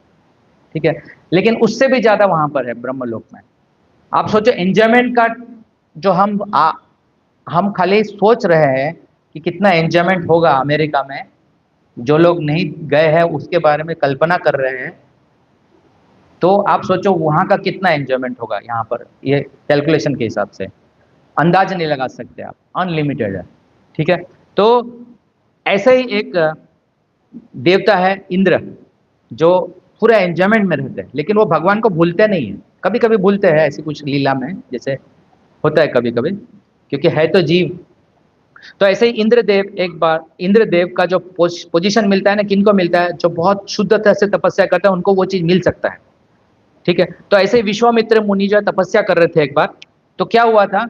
Speaker 1: ठीक है। लेकिन उससे भी ज्यादा वहां पर है ब्रह्मलोक में। आप सोचो एंजॉयमेंट का, जो हम खाली सोच रहे हैं कि कितना एंजॉयमेंट होगा अमेरिका में, जो लोग नहीं गए हैं उसके बारे में कल्पना कर रहे हैं, तो आप सोचो वहां का कितना एंजॉयमेंट होगा यहाँ पर, ये कैलकुलेशन के हिसाब से अंदाज नहीं लगा सकते आप, अनलिमिटेड है, ठीक है। तो ऐसे ही एक देवता है इंद्र, जो पूरा एंजॉयमेंट में रहते हैं, लेकिन वो भगवान को भूलते नहीं है। कभी कभी भूलते हैं, ऐसी कुछ लीला में जैसे होता है कभी कभी, क्योंकि है तो जीव। तो ऐसे ही इंद्रदेव, एक बार इंद्रदेव का जो पोजीशन मिलता है ना, किनको मिलता है, जो बहुत शुद्धता से तपस्या करते हैं उनको वो चीज मिल सकता है, ठीक है। तो ऐसे ही विश्वामित्र मुनि जो तपस्या कर रहे थे एक बार, तो क्या हुआ था,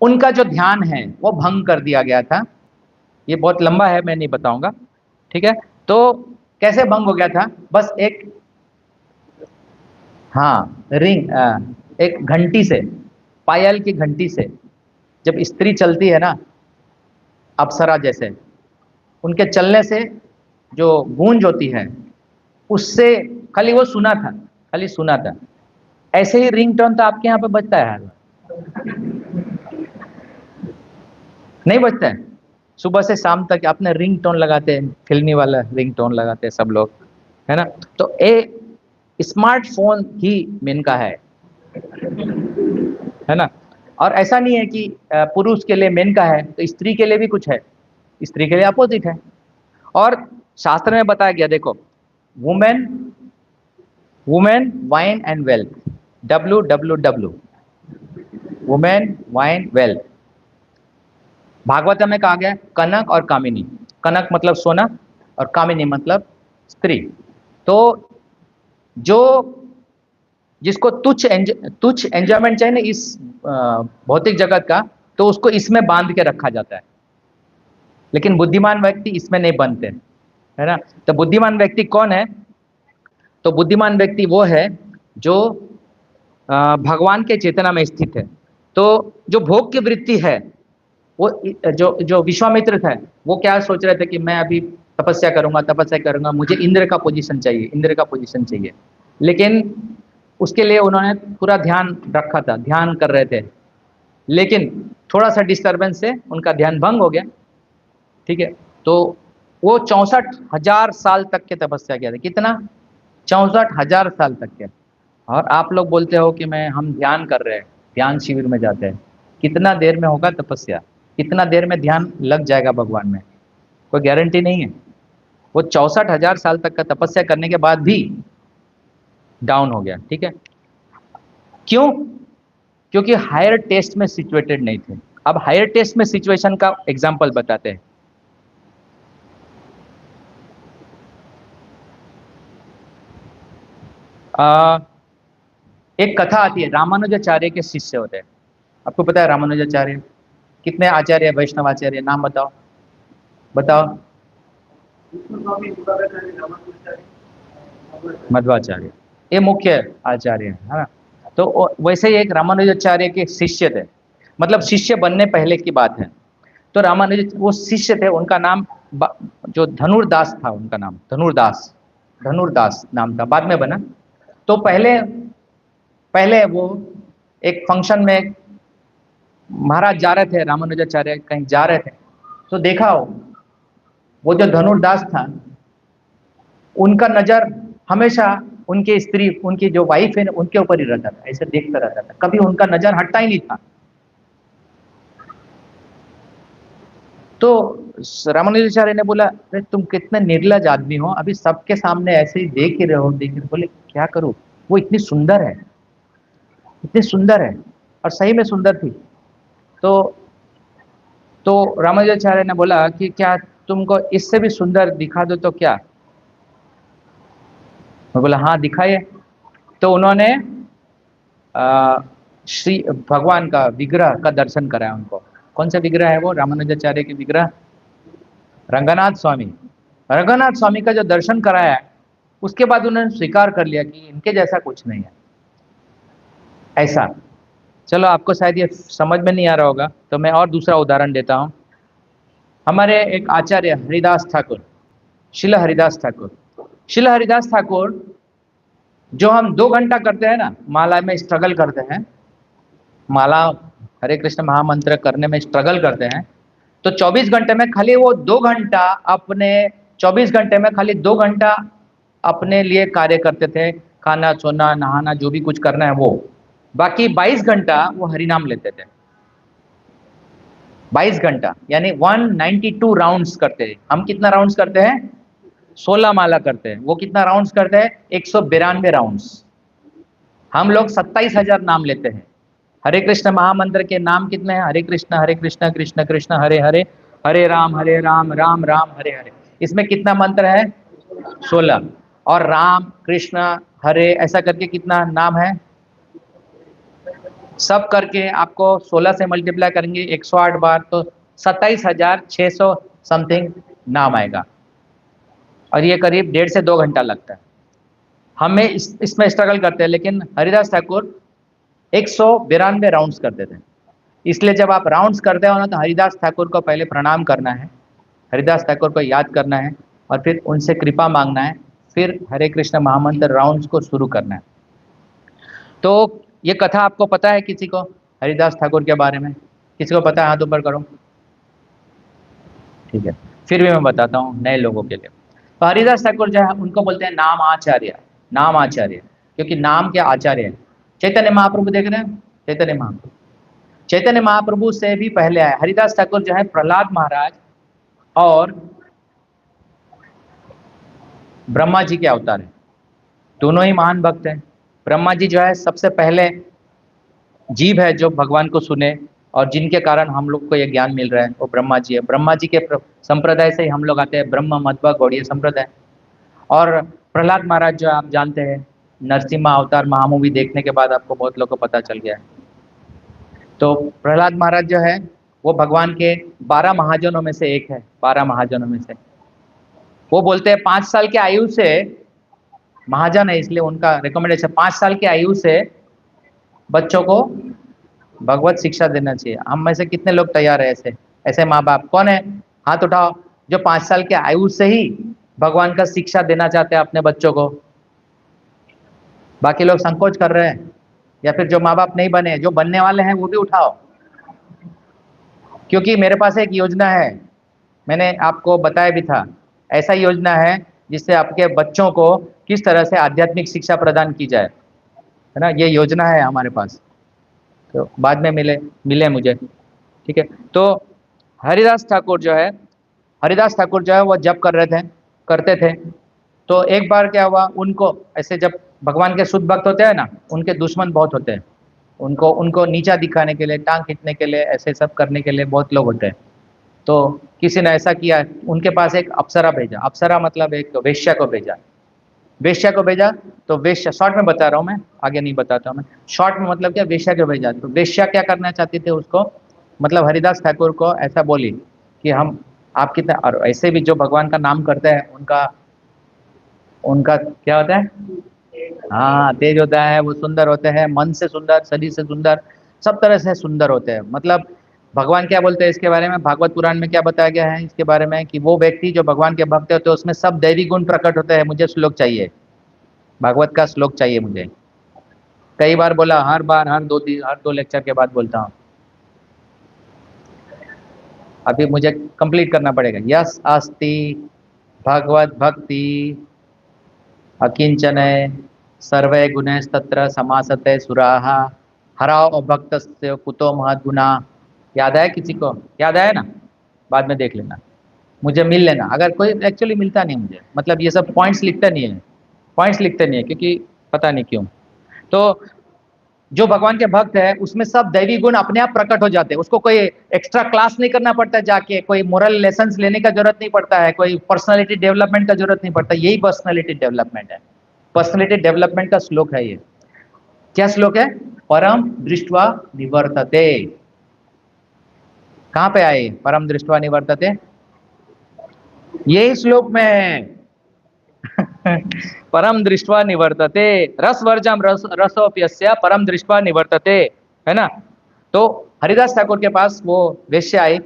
Speaker 1: उनका जो ध्यान है वो भंग कर दिया गया था। ये बहुत लंबा है, मैं नहीं बताऊंगा, ठीक है। तो कैसे भंग हो गया था, बस एक, हाँ रिंग, एक घंटी से, पायल की घंटी से जब स्त्री चलती है ना, अप्सरा जैसे, उनके चलने से जो गूंज होती है, उससे खाली वो सुना था, खाली सुना था। ऐसे ही रिंगटोन तो आपके यहाँ पे बजता है, नहीं बजता है? सुबह से शाम तक आपने रिंग टोन लगाते हैं, फिल्मी वाला रिंग टोन लगाते हैं सब लोग, है ना। तो स्मार्टफोन ही मेन का है ना। और ऐसा नहीं है कि पुरुष के लिए मेन का है तो स्त्री के लिए भी कुछ है, स्त्री के लिए अपोजिट है। और शास्त्र में बताया गया, देखो, women, women wine and wealth, WWW, women wine wealth. Bhagwat में कहा गया कनक और कामिनी, कनक मतलब सोना और कामिनी मतलब स्त्री। तो जो, जिसको तुच्छ एंजॉयमेंट चाहिए ना इस भौतिक जगत का, तो उसको इसमें बांध के रखा जाता है। लेकिन बुद्धिमान व्यक्ति इसमें नहीं बनते, है ना। तो बुद्धिमान व्यक्ति कौन है, तो बुद्धिमान व्यक्ति वो है जो भगवान के चेतना में स्थित है। तो जो भोग की वृत्ति है, वो जो जो विश्वामित्र थे, वो क्या सोच रहे थे कि मैं अभी तपस्या करूंगा, तपस्या करूंगा, मुझे इंद्र का पोजीशन चाहिए, इंद्र का पोजीशन चाहिए। लेकिन उसके लिए उन्होंने पूरा ध्यान रखा था, ध्यान कर रहे थे, लेकिन थोड़ा सा डिस्टरबेंस से उनका ध्यान भंग हो गया, ठीक है। तो वो 64,000 साल तक के तपस्या किया था, कितना, 64,000 साल तक के। और आप लोग बोलते हो कि मैं, हम ध्यान कर रहे हैं, ध्यान शिविर में जाते हैं, कितना देर में होगा तपस्या, कितना देर में ध्यान लग जाएगा भगवान में, कोई गारंटी नहीं है। वो 64,000 साल तक का तपस्या करने के बाद भी डाउन हो गया, ठीक है। क्यों? क्योंकि हायर टेस्ट में सिचुएटेड नहीं थे। अब हायर टेस्ट में सिचुएशन का एग्जाम्पल बताते हैं। एक कथा आती है, रामानुजाचार्य के शिष्य होते हैं। आपको पता है रामानुजाचार्य कितने आचार्य, वैष्णव आचार्य, नाम बताओ, बताओ। मध्वाचार्य, ये मुख्य आचार्य है ना। तो वैसे ही एक रामानुजाचार्य के शिष्य थे, मतलब शिष्य बनने पहले की बात है। तो रामानुज वो शिष्य थे, उनका नाम जो धनुर्दास था, उनका नाम धनुर्दास, धनुर्दास नाम था, बाद में बना। तो पहले पहले वो एक फंक्शन में महाराज जा रहे थे, रामानुजाचार्य कहीं जा रहे थे, तो देखा वो जो धनुर्दास था, उनका नजर हमेशा उनके स्त्री, उनकी जो वाइफ है उनके ऊपर ही रहता था, ऐसे देखता रहता था, कभी उनका नजर हटता ही नहीं था। तो रामानुजाचार्य ने बोला, अरे तुम कितने निर्लज आदमी हो, अभी सबके सामने ऐसे ही देख ही रहे हो, देख रहे। बोले क्या करूं, वो इतनी सुंदर है, इतनी सुंदर है, और सही में सुंदर थी। तो रामानुजाचार्य ने बोला कि क्या तुमको इससे भी सुंदर दिखा दो तो क्या? मैं बोला हाँ दिखाइए। तो उन्होंने आ, श्री भगवान का विग्रह का दर्शन कराया उनको। कौन सा विग्रह है वो? रामानुजाचार्य के विग्रह रंगनाथ स्वामी। रंगनाथ स्वामी का जो दर्शन कराया है, उसके बाद उन्होंने स्वीकार कर लिया कि इनके जैसा कुछ नहीं है। ऐसा, चलो आपको शायद ये समझ में नहीं आ रहा होगा, तो मैं और दूसरा उदाहरण देता हूँ। हमारे एक आचार्य हरिदास ठाकुर, शिला हरिदास ठाकुर। शिला हरिदास ठाकुर, जो हम 2 घंटा करते हैं ना, माला में स्ट्रगल करते हैं, माला हरे कृष्ण महामंत्र करने में स्ट्रगल करते हैं, तो 24 घंटे में खाली वो 2 घंटा अपने, 24 घंटे में खाली 2 घंटा अपने लिए कार्य करते थे, खाना सोना नहाना जो भी कुछ करना है वो। बाकी 22 घंटा वो हरिनाम लेते थे। 22 घंटा यानी 192 राउंड्स करते हैं। हम कितना राउंड्स करते हैं? 16 माला करते हैं। वो कितना राउंड्स करते हैं? 192 राउंड्स। हम लोग 27,000 नाम लेते हैं। हरे कृष्ण महामंत्र के नाम कितने हैं? हरे कृष्ण कृष्ण कृष्ण हरे हरे, हरे राम राम राम हरे हरे। इसमें कितना मंत्र है? 16। और राम कृष्ण हरे ऐसा करके कितना नाम है? सब करके आपको 16 से मल्टीप्लाई करेंगे 108 बार, तो 27,600 समथिंग नाम आएगा। और ये करीब 1.5 से 2 घंटा लगता है। हमें इसमें स्ट्रगल करते हैं, लेकिन हरिदास ठाकुर 192 राउंड्स करते थे। इसलिए जब आप राउंड्स करते हो ना, तो हरिदास ठाकुर को पहले प्रणाम करना है, हरिदास ठाकुर को याद करना है, और फिर उनसे कृपा मांगना है, फिर हरे कृष्ण महामंत्र राउंड्स को शुरू करना है। तो ये कथा आपको पता है किसी को हरिदास ठाकुर के बारे में? किसी को पता है? हाथ ऊपर करो। ठीक है, फिर भी मैं बताता हूँ नए लोगों के लिए। तो हरिदास ठाकुर जो है उनको बोलते हैं नाम आचार्य। नाम आचार्य, क्योंकि नाम के आचार्य हैं। चैतन्य महाप्रभु देख रहे हैं? चैतन्य महाप्रभु, चैतन्य महाप्रभु से भी पहले आए हरिदास ठाकुर जो है, प्रहलाद महाराज और ब्रह्मा जी के अवतार हैं। दोनों ही महान भक्त हैं। ब्रह्मा जी जो है सबसे पहले जीव है जो भगवान को सुने, और जिनके कारण हम लोग को ये ज्ञान मिल रहा है, वो ब्रह्मा जी है। ब्रह्मा जी के संप्रदाय से ही हम लोग आते हैं, ब्रह्म मध्व गौड़ीय संप्रदाय। और प्रहलाद महाराज जो आप जानते हैं, नरसिम्हा अवतार महामूवी देखने के बाद आपको बहुत लोगों को पता चल गया है। तो प्रहलाद महाराज जो है वो भगवान के 12 महाजनों में से एक है। 12 महाजनों में से वो बोलते हैं 5 साल की आयु से महाजन है, इसलिए उनका रिकमेंडेशन 5 साल की आयु से बच्चों को भगवत शिक्षा देना चाहिए। हम में से कितने लोग तैयार है ऐसे ऐसे माँ बाप? कौन है? हाथ उठाओ जो 5 साल की आयु से ही भगवान का शिक्षा देना चाहते हैं अपने बच्चों को। बाकी लोग संकोच कर रहे हैं, या फिर जो माँ बाप नहीं बने, जो बनने वाले हैं वो भी उठाओ। क्योंकि मेरे पास एक योजना है, मैंने आपको बताया भी था। ऐसा योजना है जिससे आपके बच्चों को किस तरह से आध्यात्मिक शिक्षा प्रदान की जाए, है ना। ये योजना है हमारे पास, तो बाद में मिले मुझे, ठीक है। तो हरिदास ठाकुर जो है, हरिदास ठाकुर जो है वो जप करते थे। तो एक बार क्या हुआ, उनको ऐसे, जब भगवान के शुद्ध भक्त होते हैं ना, उनके दुश्मन बहुत होते हैं। उनको उनको नीचा दिखाने के लिए, टांग खींचने के लिए, ऐसे सब करने के लिए बहुत लोग होते हैं। तो किसी ने ऐसा किया, उनके पास एक अप्सरा भेजा। अप्सरा मतलब एक वेश्या को भेजा। वेश्या को भेजा, तो वेश्या, शॉर्ट में बता रहा हूँ मैं, आगे नहीं बताता हूँ मैं। शॉर्ट में मतलब क्या, वेश्या को भेजा। तो वेश्या क्या करना चाहती थी उसको, मतलब हरिदास ठाकुर को ऐसा बोली कि हम आप कितने, और ऐसे भी जो भगवान का नाम करते हैं उनका उनका क्या होता है? हाँ, तेज होता है, वो सुंदर होते हैं, मन से सुंदर, शरीर से सुंदर, सब तरह से सुंदर होते हैं। मतलब भगवान क्या बोलते हैं इसके बारे में, भागवत पुराण में क्या बताया गया है इसके बारे में, कि वो व्यक्ति जो भगवान के भक्त होते हैं उसमें सब दैवी गुण प्रकट होते हैं। मुझे श्लोक चाहिए, भागवत का श्लोक चाहिए मुझे। कई बार बोला, हर बार, हर दो लेक्चर के बाद बोलता हूँ। अभी मुझे कंप्लीट करना पड़ेगा। यस अस्ति भगवत भक्ति अकिंचनय सर्वे गुणस्तत्र समासते सुराः हराओ भक्तस्य कुतो महद्गुणा। याद है किसी को? याद है ना? बाद में देख लेना, मुझे मिल लेना। अगर कोई एक्चुअली मिलता नहीं मुझे, मतलब ये सब पॉइंट्स लिखता नहीं है, पॉइंट्स लिखते नहीं है, क्योंकि पता नहीं क्यों। तो जो भगवान के भक्त है उसमें सब दैवी गुण अपने आप प्रकट हो जाते हैं, उसको कोई एक्स्ट्रा क्लास नहीं करना पड़ता है, जाके कोई मोरल लेसन्स लेने का जरूरत नहीं पड़ता है, कोई पर्सनालिटी डेवलपमेंट का जरूरत नहीं पड़ता। यही पर्सनालिटी डेवलपमेंट है, पर्सनालिटी डेवलपमेंट का श्लोक है ये। क्या श्लोक है? परम दृष्ट्वा निवर्तते। कहां पे आए परम दृष्ट्वा निवर्तते? यही श्लोक में है। परम दृष्ट्वा निवर्तते, रसवर्जम रसोप्यस्य परम दृष्ट्वा निवर्तते, है ना। तो हरिदास ठाकुर के पास वो वेश्या आई।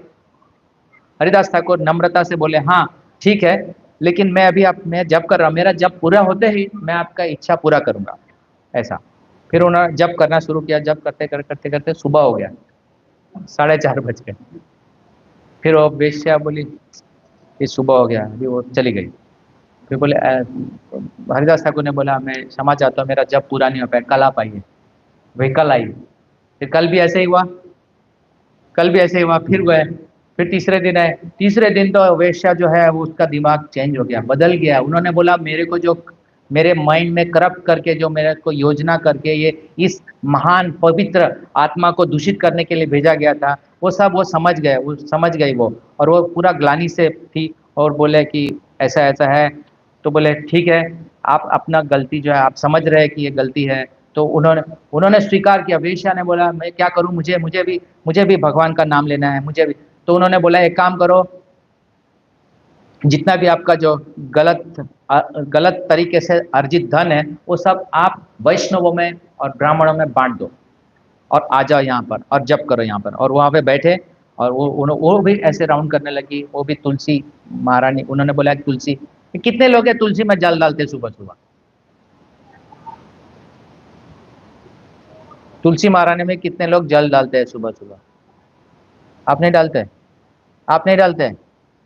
Speaker 1: हरिदास ठाकुर नम्रता से बोले, हाँ ठीक है, लेकिन मैं अभी आप मैं जप कर रहा हूँ, मेरा जप पूरा होते ही मैं आपका इच्छा पूरा करूंगा, ऐसा। फिर उन्होंने जप करना शुरू किया, जप करते करते करते सुबह हो गया, 4:30 बज गए। फिर वो वेश्या बोली ये सुबह हो गया, अभी वो चली गई। फिर बोले हरिदास ठाकुर ने बोला, मैं क्षमा चाहता हूँ, मेरा जब पूरा नहीं हो पाया, कल आप आइए। वही कल आई। फिर कल भी ऐसे ही हुआ, कल भी ऐसे ही हुआ, फिर गए। फिर तीसरे दिन आए। तीसरे दिन तो वेश्या जो है वो उसका दिमाग चेंज हो गया, बदल गया। उन्होंने बोला मेरे को जो मेरे माइंड में करप्ट करके जो मेरे को योजना करके ये इस महान पवित्र आत्मा को दूषित करने के लिए भेजा गया था, वो सब वो समझ गए, वो समझ गई वो। और वो पूरा ग्लानि से थी और बोले कि ऐसा ऐसा है। तो बोले ठीक है, आप अपना गलती जो है आप समझ रहे हैं कि ये गलती है। तो उन्होंने उन्होंने स्वीकार किया। वेश्या ने बोला मैं क्या करूं, मुझे भी भगवान का नाम लेना है, मुझे भी। तो उन्होंने बोला एक काम करो, जितना भी आपका जो गलत तरीके से अर्जित धन है वो सब आप वैष्णवों में और ब्राह्मणों में बांट दो और आ जाओ यहाँ पर और जप करो यहाँ पर। और वहाँ पे बैठे और वो भी ऐसे राउंड करने लगी। वो भी तुलसी महारानी, उन्होंने बोला तुलसी, कितने लोग हैं तुलसी में जल डालते सुबह सुबह? तुलसी महारानी में कितने लोग जल डालते हैं सुबह सुबह? आप नहीं डालते? आप नहीं डालते?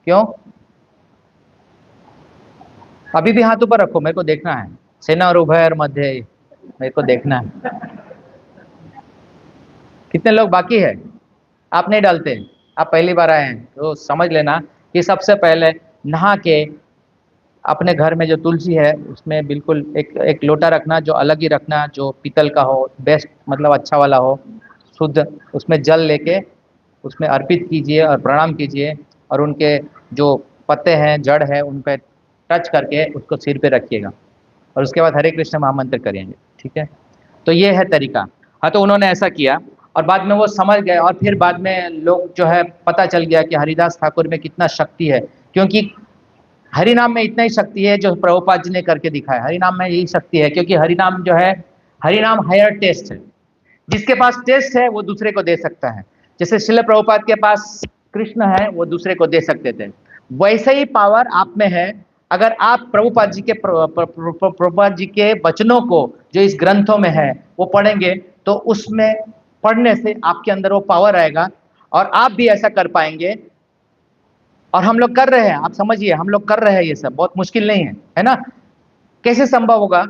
Speaker 1: क्यों? अभी भी हाथ ऊपर रखो, मेरे को देखना है। सेना और उभयर मध्य, मेरे को देखना है कितने लोग बाकी है। आप नहीं डालते, आप पहली बार आए हैं, तो समझ लेना कि सबसे पहले नहा के अपने घर में जो तुलसी है उसमें बिल्कुल एक एक लोटा रखना, जो अलग ही रखना, जो पीतल का हो, बेस्ट मतलब अच्छा वाला हो, शुद्ध। उसमें जल लेके उसमें अर्पित कीजिए और प्रणाम कीजिए। और उनके जो पत्ते हैं, जड़ है, उन पर टच करके उसको सिर पे रखिएगा और उसके बाद हरे कृष्ण महामंत्र करेंगे, ठीक है। तो ये है तरीका। हाँ, तो उन्होंने ऐसा किया और बाद में वो समझ गए। और फिर बाद में लोग जो है पता चल गया कि हरिदास ठाकुर में कितना शक्ति है, क्योंकि हरिनाम में इतना ही शक्ति है जो प्रभुपाद जी ने करके दिखाया। हरिनाम में यही शक्ति है, क्योंकि हरिनाम जो है, हरिनाम हायर टेस्ट है। जिसके पास टेस्ट है वो दूसरे को दे सकता है। जैसे शिल प्रभुपाद के पास कृष्ण है, वो दूसरे को दे सकते थे, वैसे ही पावर आप में है। अगर आप प्रभुपाद जी के वचनों को जो इस ग्रंथों में है वो पढ़ेंगे, तो उसमें पढ़ने से आपके अंदर वो पावर आएगा और आप भी ऐसा कर पाएंगे। और हम लोग कर रहे हैं, आप समझिए, हम लोग कर रहे हैं, ये सब बहुत मुश्किल नहीं है ना। कैसे संभव होगा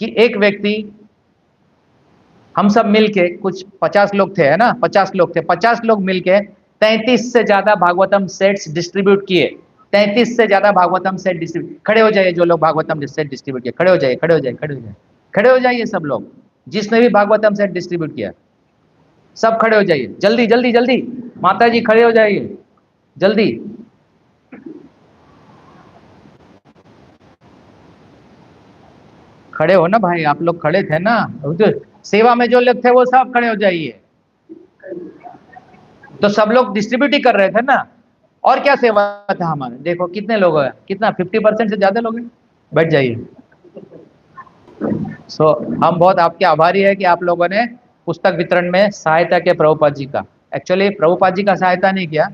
Speaker 1: कि एक व्यक्ति, हम सब मिलके, कुछ 50 लोग थे, है ना, 50 लोग थे, 50 लोग मिलके 33 से ज्यादा भागवतम सेट्स डिस्ट्रीब्यूट किए। 33 से ज्यादा भागवतम सेट डिस्ट्रीब्यूट। खड़े हो जाइए जो लोग भागवतम सेट डिस्ट्रीब्यूट किए, खड़े हो जाइए, खड़े हो जाइए, खड़े हो जाइए, खड़े हो जाइए सब लोग, जिसने भी भागवतम सेट डिस्ट्रीब्यूट किया सब खड़े हो जाइए, जल्दी जल्दी जल्दी। माता जी खड़े हो जाइए जल्दी। खड़े हो ना भाई, आप लोग खड़े थे ना, तो सेवा में जो लोग थे वो सब खड़े हो जाइए। तो सब लोग डिस्ट्रीब्यूट ही कर रहे थे ना, और क्या सेवा था हमारे। देखो कितने लोग हैं, कितना 50% से ज्यादा लोग हैं। बैठ जाइए। हम बहुत आपके आभारी है कि आप लोगों ने पुस्तक वितरण में सहायता किया प्रभुपाद जी का। एक्चुअली प्रभुपाद जी का सहायता नहीं किया,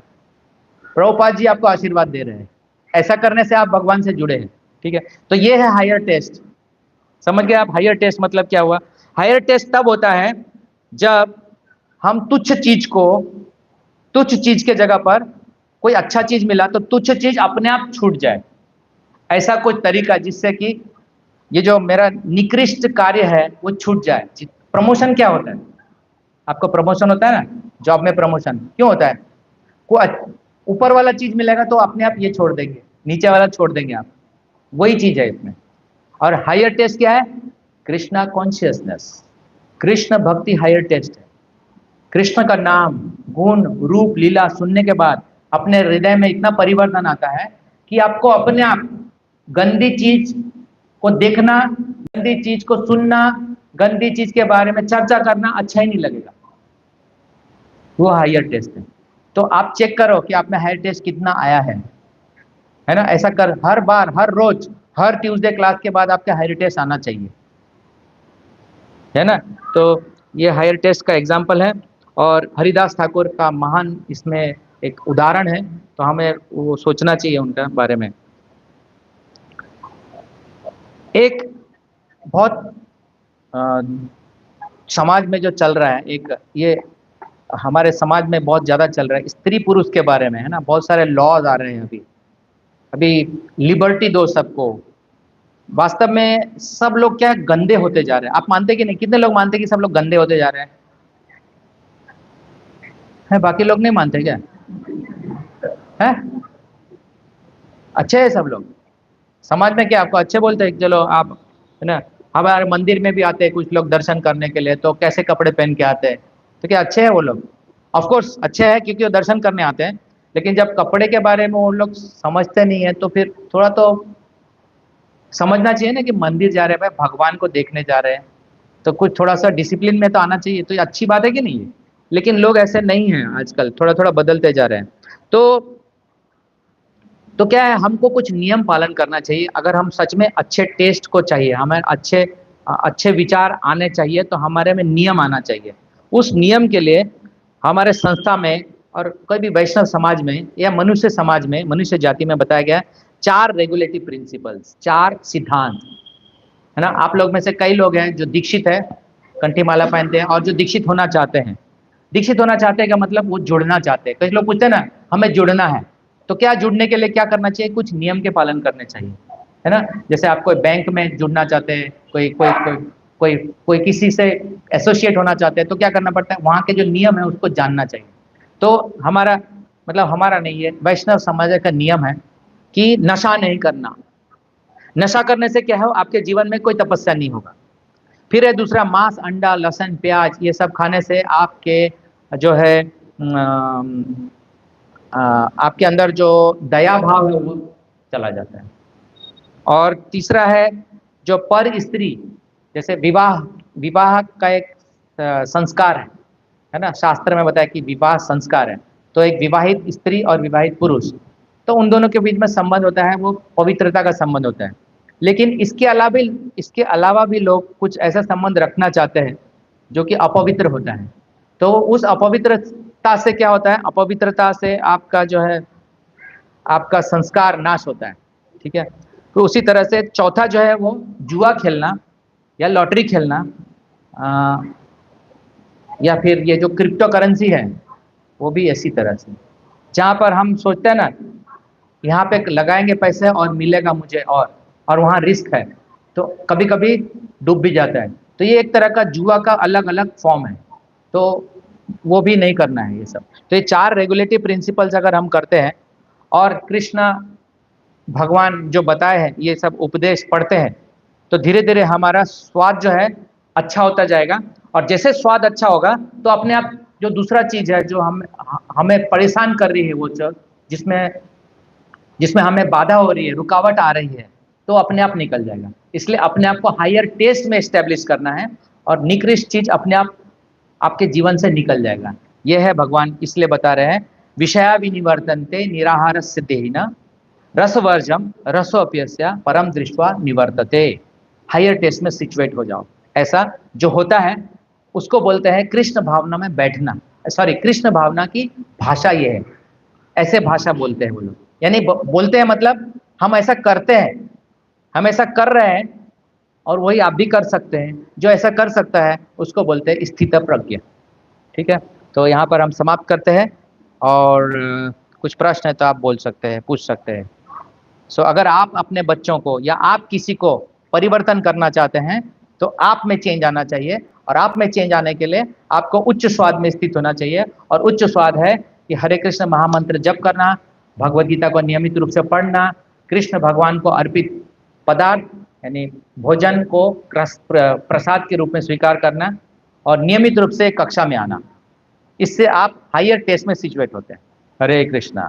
Speaker 1: प्रभुपाद जी आपको आशीर्वाद दे रहे हैं। ऐसा करने से आप भगवान से जुड़े हैं, ठीक है। तो ये है हायर टेस्ट। समझ गए आप हायर टेस्ट मतलब क्या हुआ? हायर टेस्ट तब होता है जब हम तुच्छ चीज के जगह पर कोई अच्छा चीज मिला तो तुच्छ चीज अपने आप छूट जाए। ऐसा कुछ तरीका जिससे कि ये जो मेरा निकृष्ट कार्य है वो छूट जाए। प्रमोशन क्या होता है? आपको प्रमोशन होता है ना, जॉब में प्रमोशन क्यों होता है? ऊपर वाला चीज मिलेगा तो अपने आप ये छोड़ देंगे, नीचे वाला छोड़ देंगे आप। वही चीज है इसमें। और हायर टेस्ट क्या है? कृष्णा कॉन्शियसनेस, कृष्ण भक्ति हायर टेस्ट है। कृष्ण का नाम, गुण, रूप, लीला सुनने के बाद अपने हृदय में इतना परिवर्तन आता है कि आपको अपने आप गंदी चीज को देखना, गंदी चीज को सुनना, गंदी चीज के बारे में चर्चा करना अच्छा ही नहीं लगेगा। वो हायर टेस्ट है। तो आप चेक करो कि आप में हायर टेस्ट कितना आया है ना? ऐसा कर, हर बार, हर रोज, हर ट्यूसडे क्लास के बाद आपके हायर टेस्ट आना चाहिए, है ना? तो ये हायर टेस्ट का एग्जाम्पल है, और हरिदास ठाकुर का महान इसमें एक उदाहरण है, तो हमें वो सोचना चाहिए उनका बारे में। एक बहुत समाज में जो चल रहा है, एक ये हमारे समाज में बहुत ज्यादा चल रहा है, स्त्री पुरुष के बारे में, है ना? बहुत सारे लॉज आ रहे हैं अभी। अभी लिबर्टी दो सबको। वास्तव में सब लोग क्या है, गंदे होते जा रहे हैं। आप मानते कि नहीं? कितने लोग मानते कि सब लोग गंदे होते जा रहे हैं? बाकी लोग नहीं मानते क्या? है? अच्छे है सब लोग समाज में? क्या आपको अच्छे बोलते हैं? चलो आप, है ना, हमारे मंदिर में भी आते हैं कुछ लोग दर्शन करने के लिए, तो कैसे कपड़े पहन के आते हैं, तो क्या अच्छे हैं वो लोग? ऑफ कोर्स अच्छे हैं, क्योंकि वो दर्शन करने आते हैं। लेकिन जब कपड़े के बारे में वो लोग समझते नहीं है, तो फिर थोड़ा तो समझना चाहिए ना कि मंदिर जा रहे हैं भाई, भगवान को देखने जा रहे हैं, तो कुछ थोड़ा सा डिसिप्लिन में तो आना चाहिए। तो ये अच्छी बात है कि नहीं है? लेकिन लोग ऐसे नहीं हैं आजकल, थोड़ा थोड़ा बदलते जा रहे हैं। तो क्या है, हमको कुछ नियम पालन करना चाहिए। अगर हम सच में अच्छे टेस्ट को चाहिए, हमें अच्छे अच्छे विचार आने चाहिए, तो हमारे में नियम आना चाहिए। उस नियम के लिए हमारे संस्था में और कोई भी वैष्णव समाज में या मनुष्य समाज में, मनुष्य जाति में बताया गया है 4 रेगुलेटिव प्रिंसिपल्स, 4 सिद्धांत, है ना? आप लोग में से कई लोग हैं जो दीक्षित है, कंठी माला पहनते हैं, और जो दीक्षित होना चाहते हैं। दीक्षित होना चाहते हैं का मतलब वो जुड़ना चाहते हैं। कई लोग पूछते हैं ना, हमें जुड़ना है, तो क्या जुड़ने के लिए क्या करना चाहिए? कुछ नियम के पालन करने चाहिए, है ना? जैसे आप कोई बैंक में जुड़ना चाहते हैं, कोई कोई कोई कोई कोई किसी से एसोसिएट होना चाहते हैं, तो क्या करना पड़ता है? वहाँ के जो नियम है उसको जानना चाहिए। तो हमारा मतलब, हमारा नहीं है, वैष्णव समाज का नियम है कि नशा नहीं करना। नशा करने से क्या है, आपके जीवन में कोई तपस्या नहीं होगा। फिर है दूसरा, मांस, अंडा, लहसुन, प्याज, ये सब खाने से आपके जो है आपके अंदर जो दया भाव है वो चला जाता है। और तीसरा है जो पर स्त्री, जैसे विवाह, विवाह का एक संस्कार है ना? शास्त्र में बताया कि विवाह संस्कार है। तो एक विवाहित स्त्री और विवाहित पुरुष, तो उन दोनों के बीच में संबंध होता है, वो पवित्रता का संबंध होता है। लेकिन इसके अलावा भी लोग कुछ ऐसा संबंध रखना चाहते हैं जो कि अपवित्र होता है। तो उस अपवित्रता से क्या होता है? अपवित्रता से आपका जो है, आपका संस्कार नाश होता है, ठीक है? तो उसी तरह से चौथा जो है वो जुआ खेलना या लॉटरी खेलना, या फिर ये जो क्रिप्टो करेंसी है, वो भी इसी तरह से, जहाँ पर हम सोचते हैं ना, यहाँ पे लगाएंगे पैसे और मिलेगा मुझे, और वहाँ रिस्क है, तो कभी कभी डूब भी जाता है। तो ये एक तरह का जुआ का अलग अलग फॉर्म है, तो वो भी नहीं करना है ये सब। तो ये 4 रेगुलेटिव प्रिंसिपल्स अगर हम करते हैं, और कृष्ण भगवान जो बताए हैं ये सब उपदेश पढ़ते हैं, तो धीरे धीरे हमारा स्वाद जो है अच्छा होता जाएगा। और जैसे स्वाद अच्छा होगा, तो अपने आप जो दूसरा चीज है जो हमें परेशान कर रही है, वो जिसमें जिसमें हमें बाधा हो रही है, रुकावट आ रही है, तो अपने आप निकल जाएगा। इसलिए अपने आप को हायर टेस्ट में एस्टेब्लिश करना है, और निकृष्ट चीज अपने आप आपके जीवन से निकल जाएगा। यह है भगवान इसलिए बता रहे हैं, विषया विनिवर्तन्ते निराहार देहिना रसवर्जम रसोप्यस्य परम दृष्टवा निवर्तते। हायर टेस्ट में सिचुएट हो जाओ। ऐसा जो होता है उसको बोलते हैं कृष्ण भावना में बैठना। सॉरी, कृष्ण भावना की भाषा ये है, ऐसे भाषा बोलते हैं वो लोग। यानी बोलते हैं मतलब हम ऐसा करते हैं, हम ऐसा कर रहे हैं, और वही आप भी कर सकते हैं। जो ऐसा कर सकता है उसको बोलते हैं स्थित प्रज्ञ। ठीक है, तो यहाँ पर हम समाप्त करते हैं, और कुछ प्रश्न है तो आप बोल सकते हैं, पूछ सकते हैं। सो अगर आप अपने बच्चों को या आप किसी को परिवर्तन करना चाहते हैं, तो आप में चेंज आना चाहिए, और आप में चेंज आने के लिए आपको उच्च स्वाद में स्थित होना चाहिए। और उच्च स्वाद है कि हरे कृष्ण महामंत्र जप करना, भगवद गीता को नियमित रूप से पढ़ना, कृष्ण भगवान को अर्पित पदार्थ यानी भोजन को प्रसाद के रूप में स्वीकार करना और नियमित रूप से कक्षा में आना। इससे आप हायर टेस्ट में सिचुएट होते हैं। हरे कृष्णा।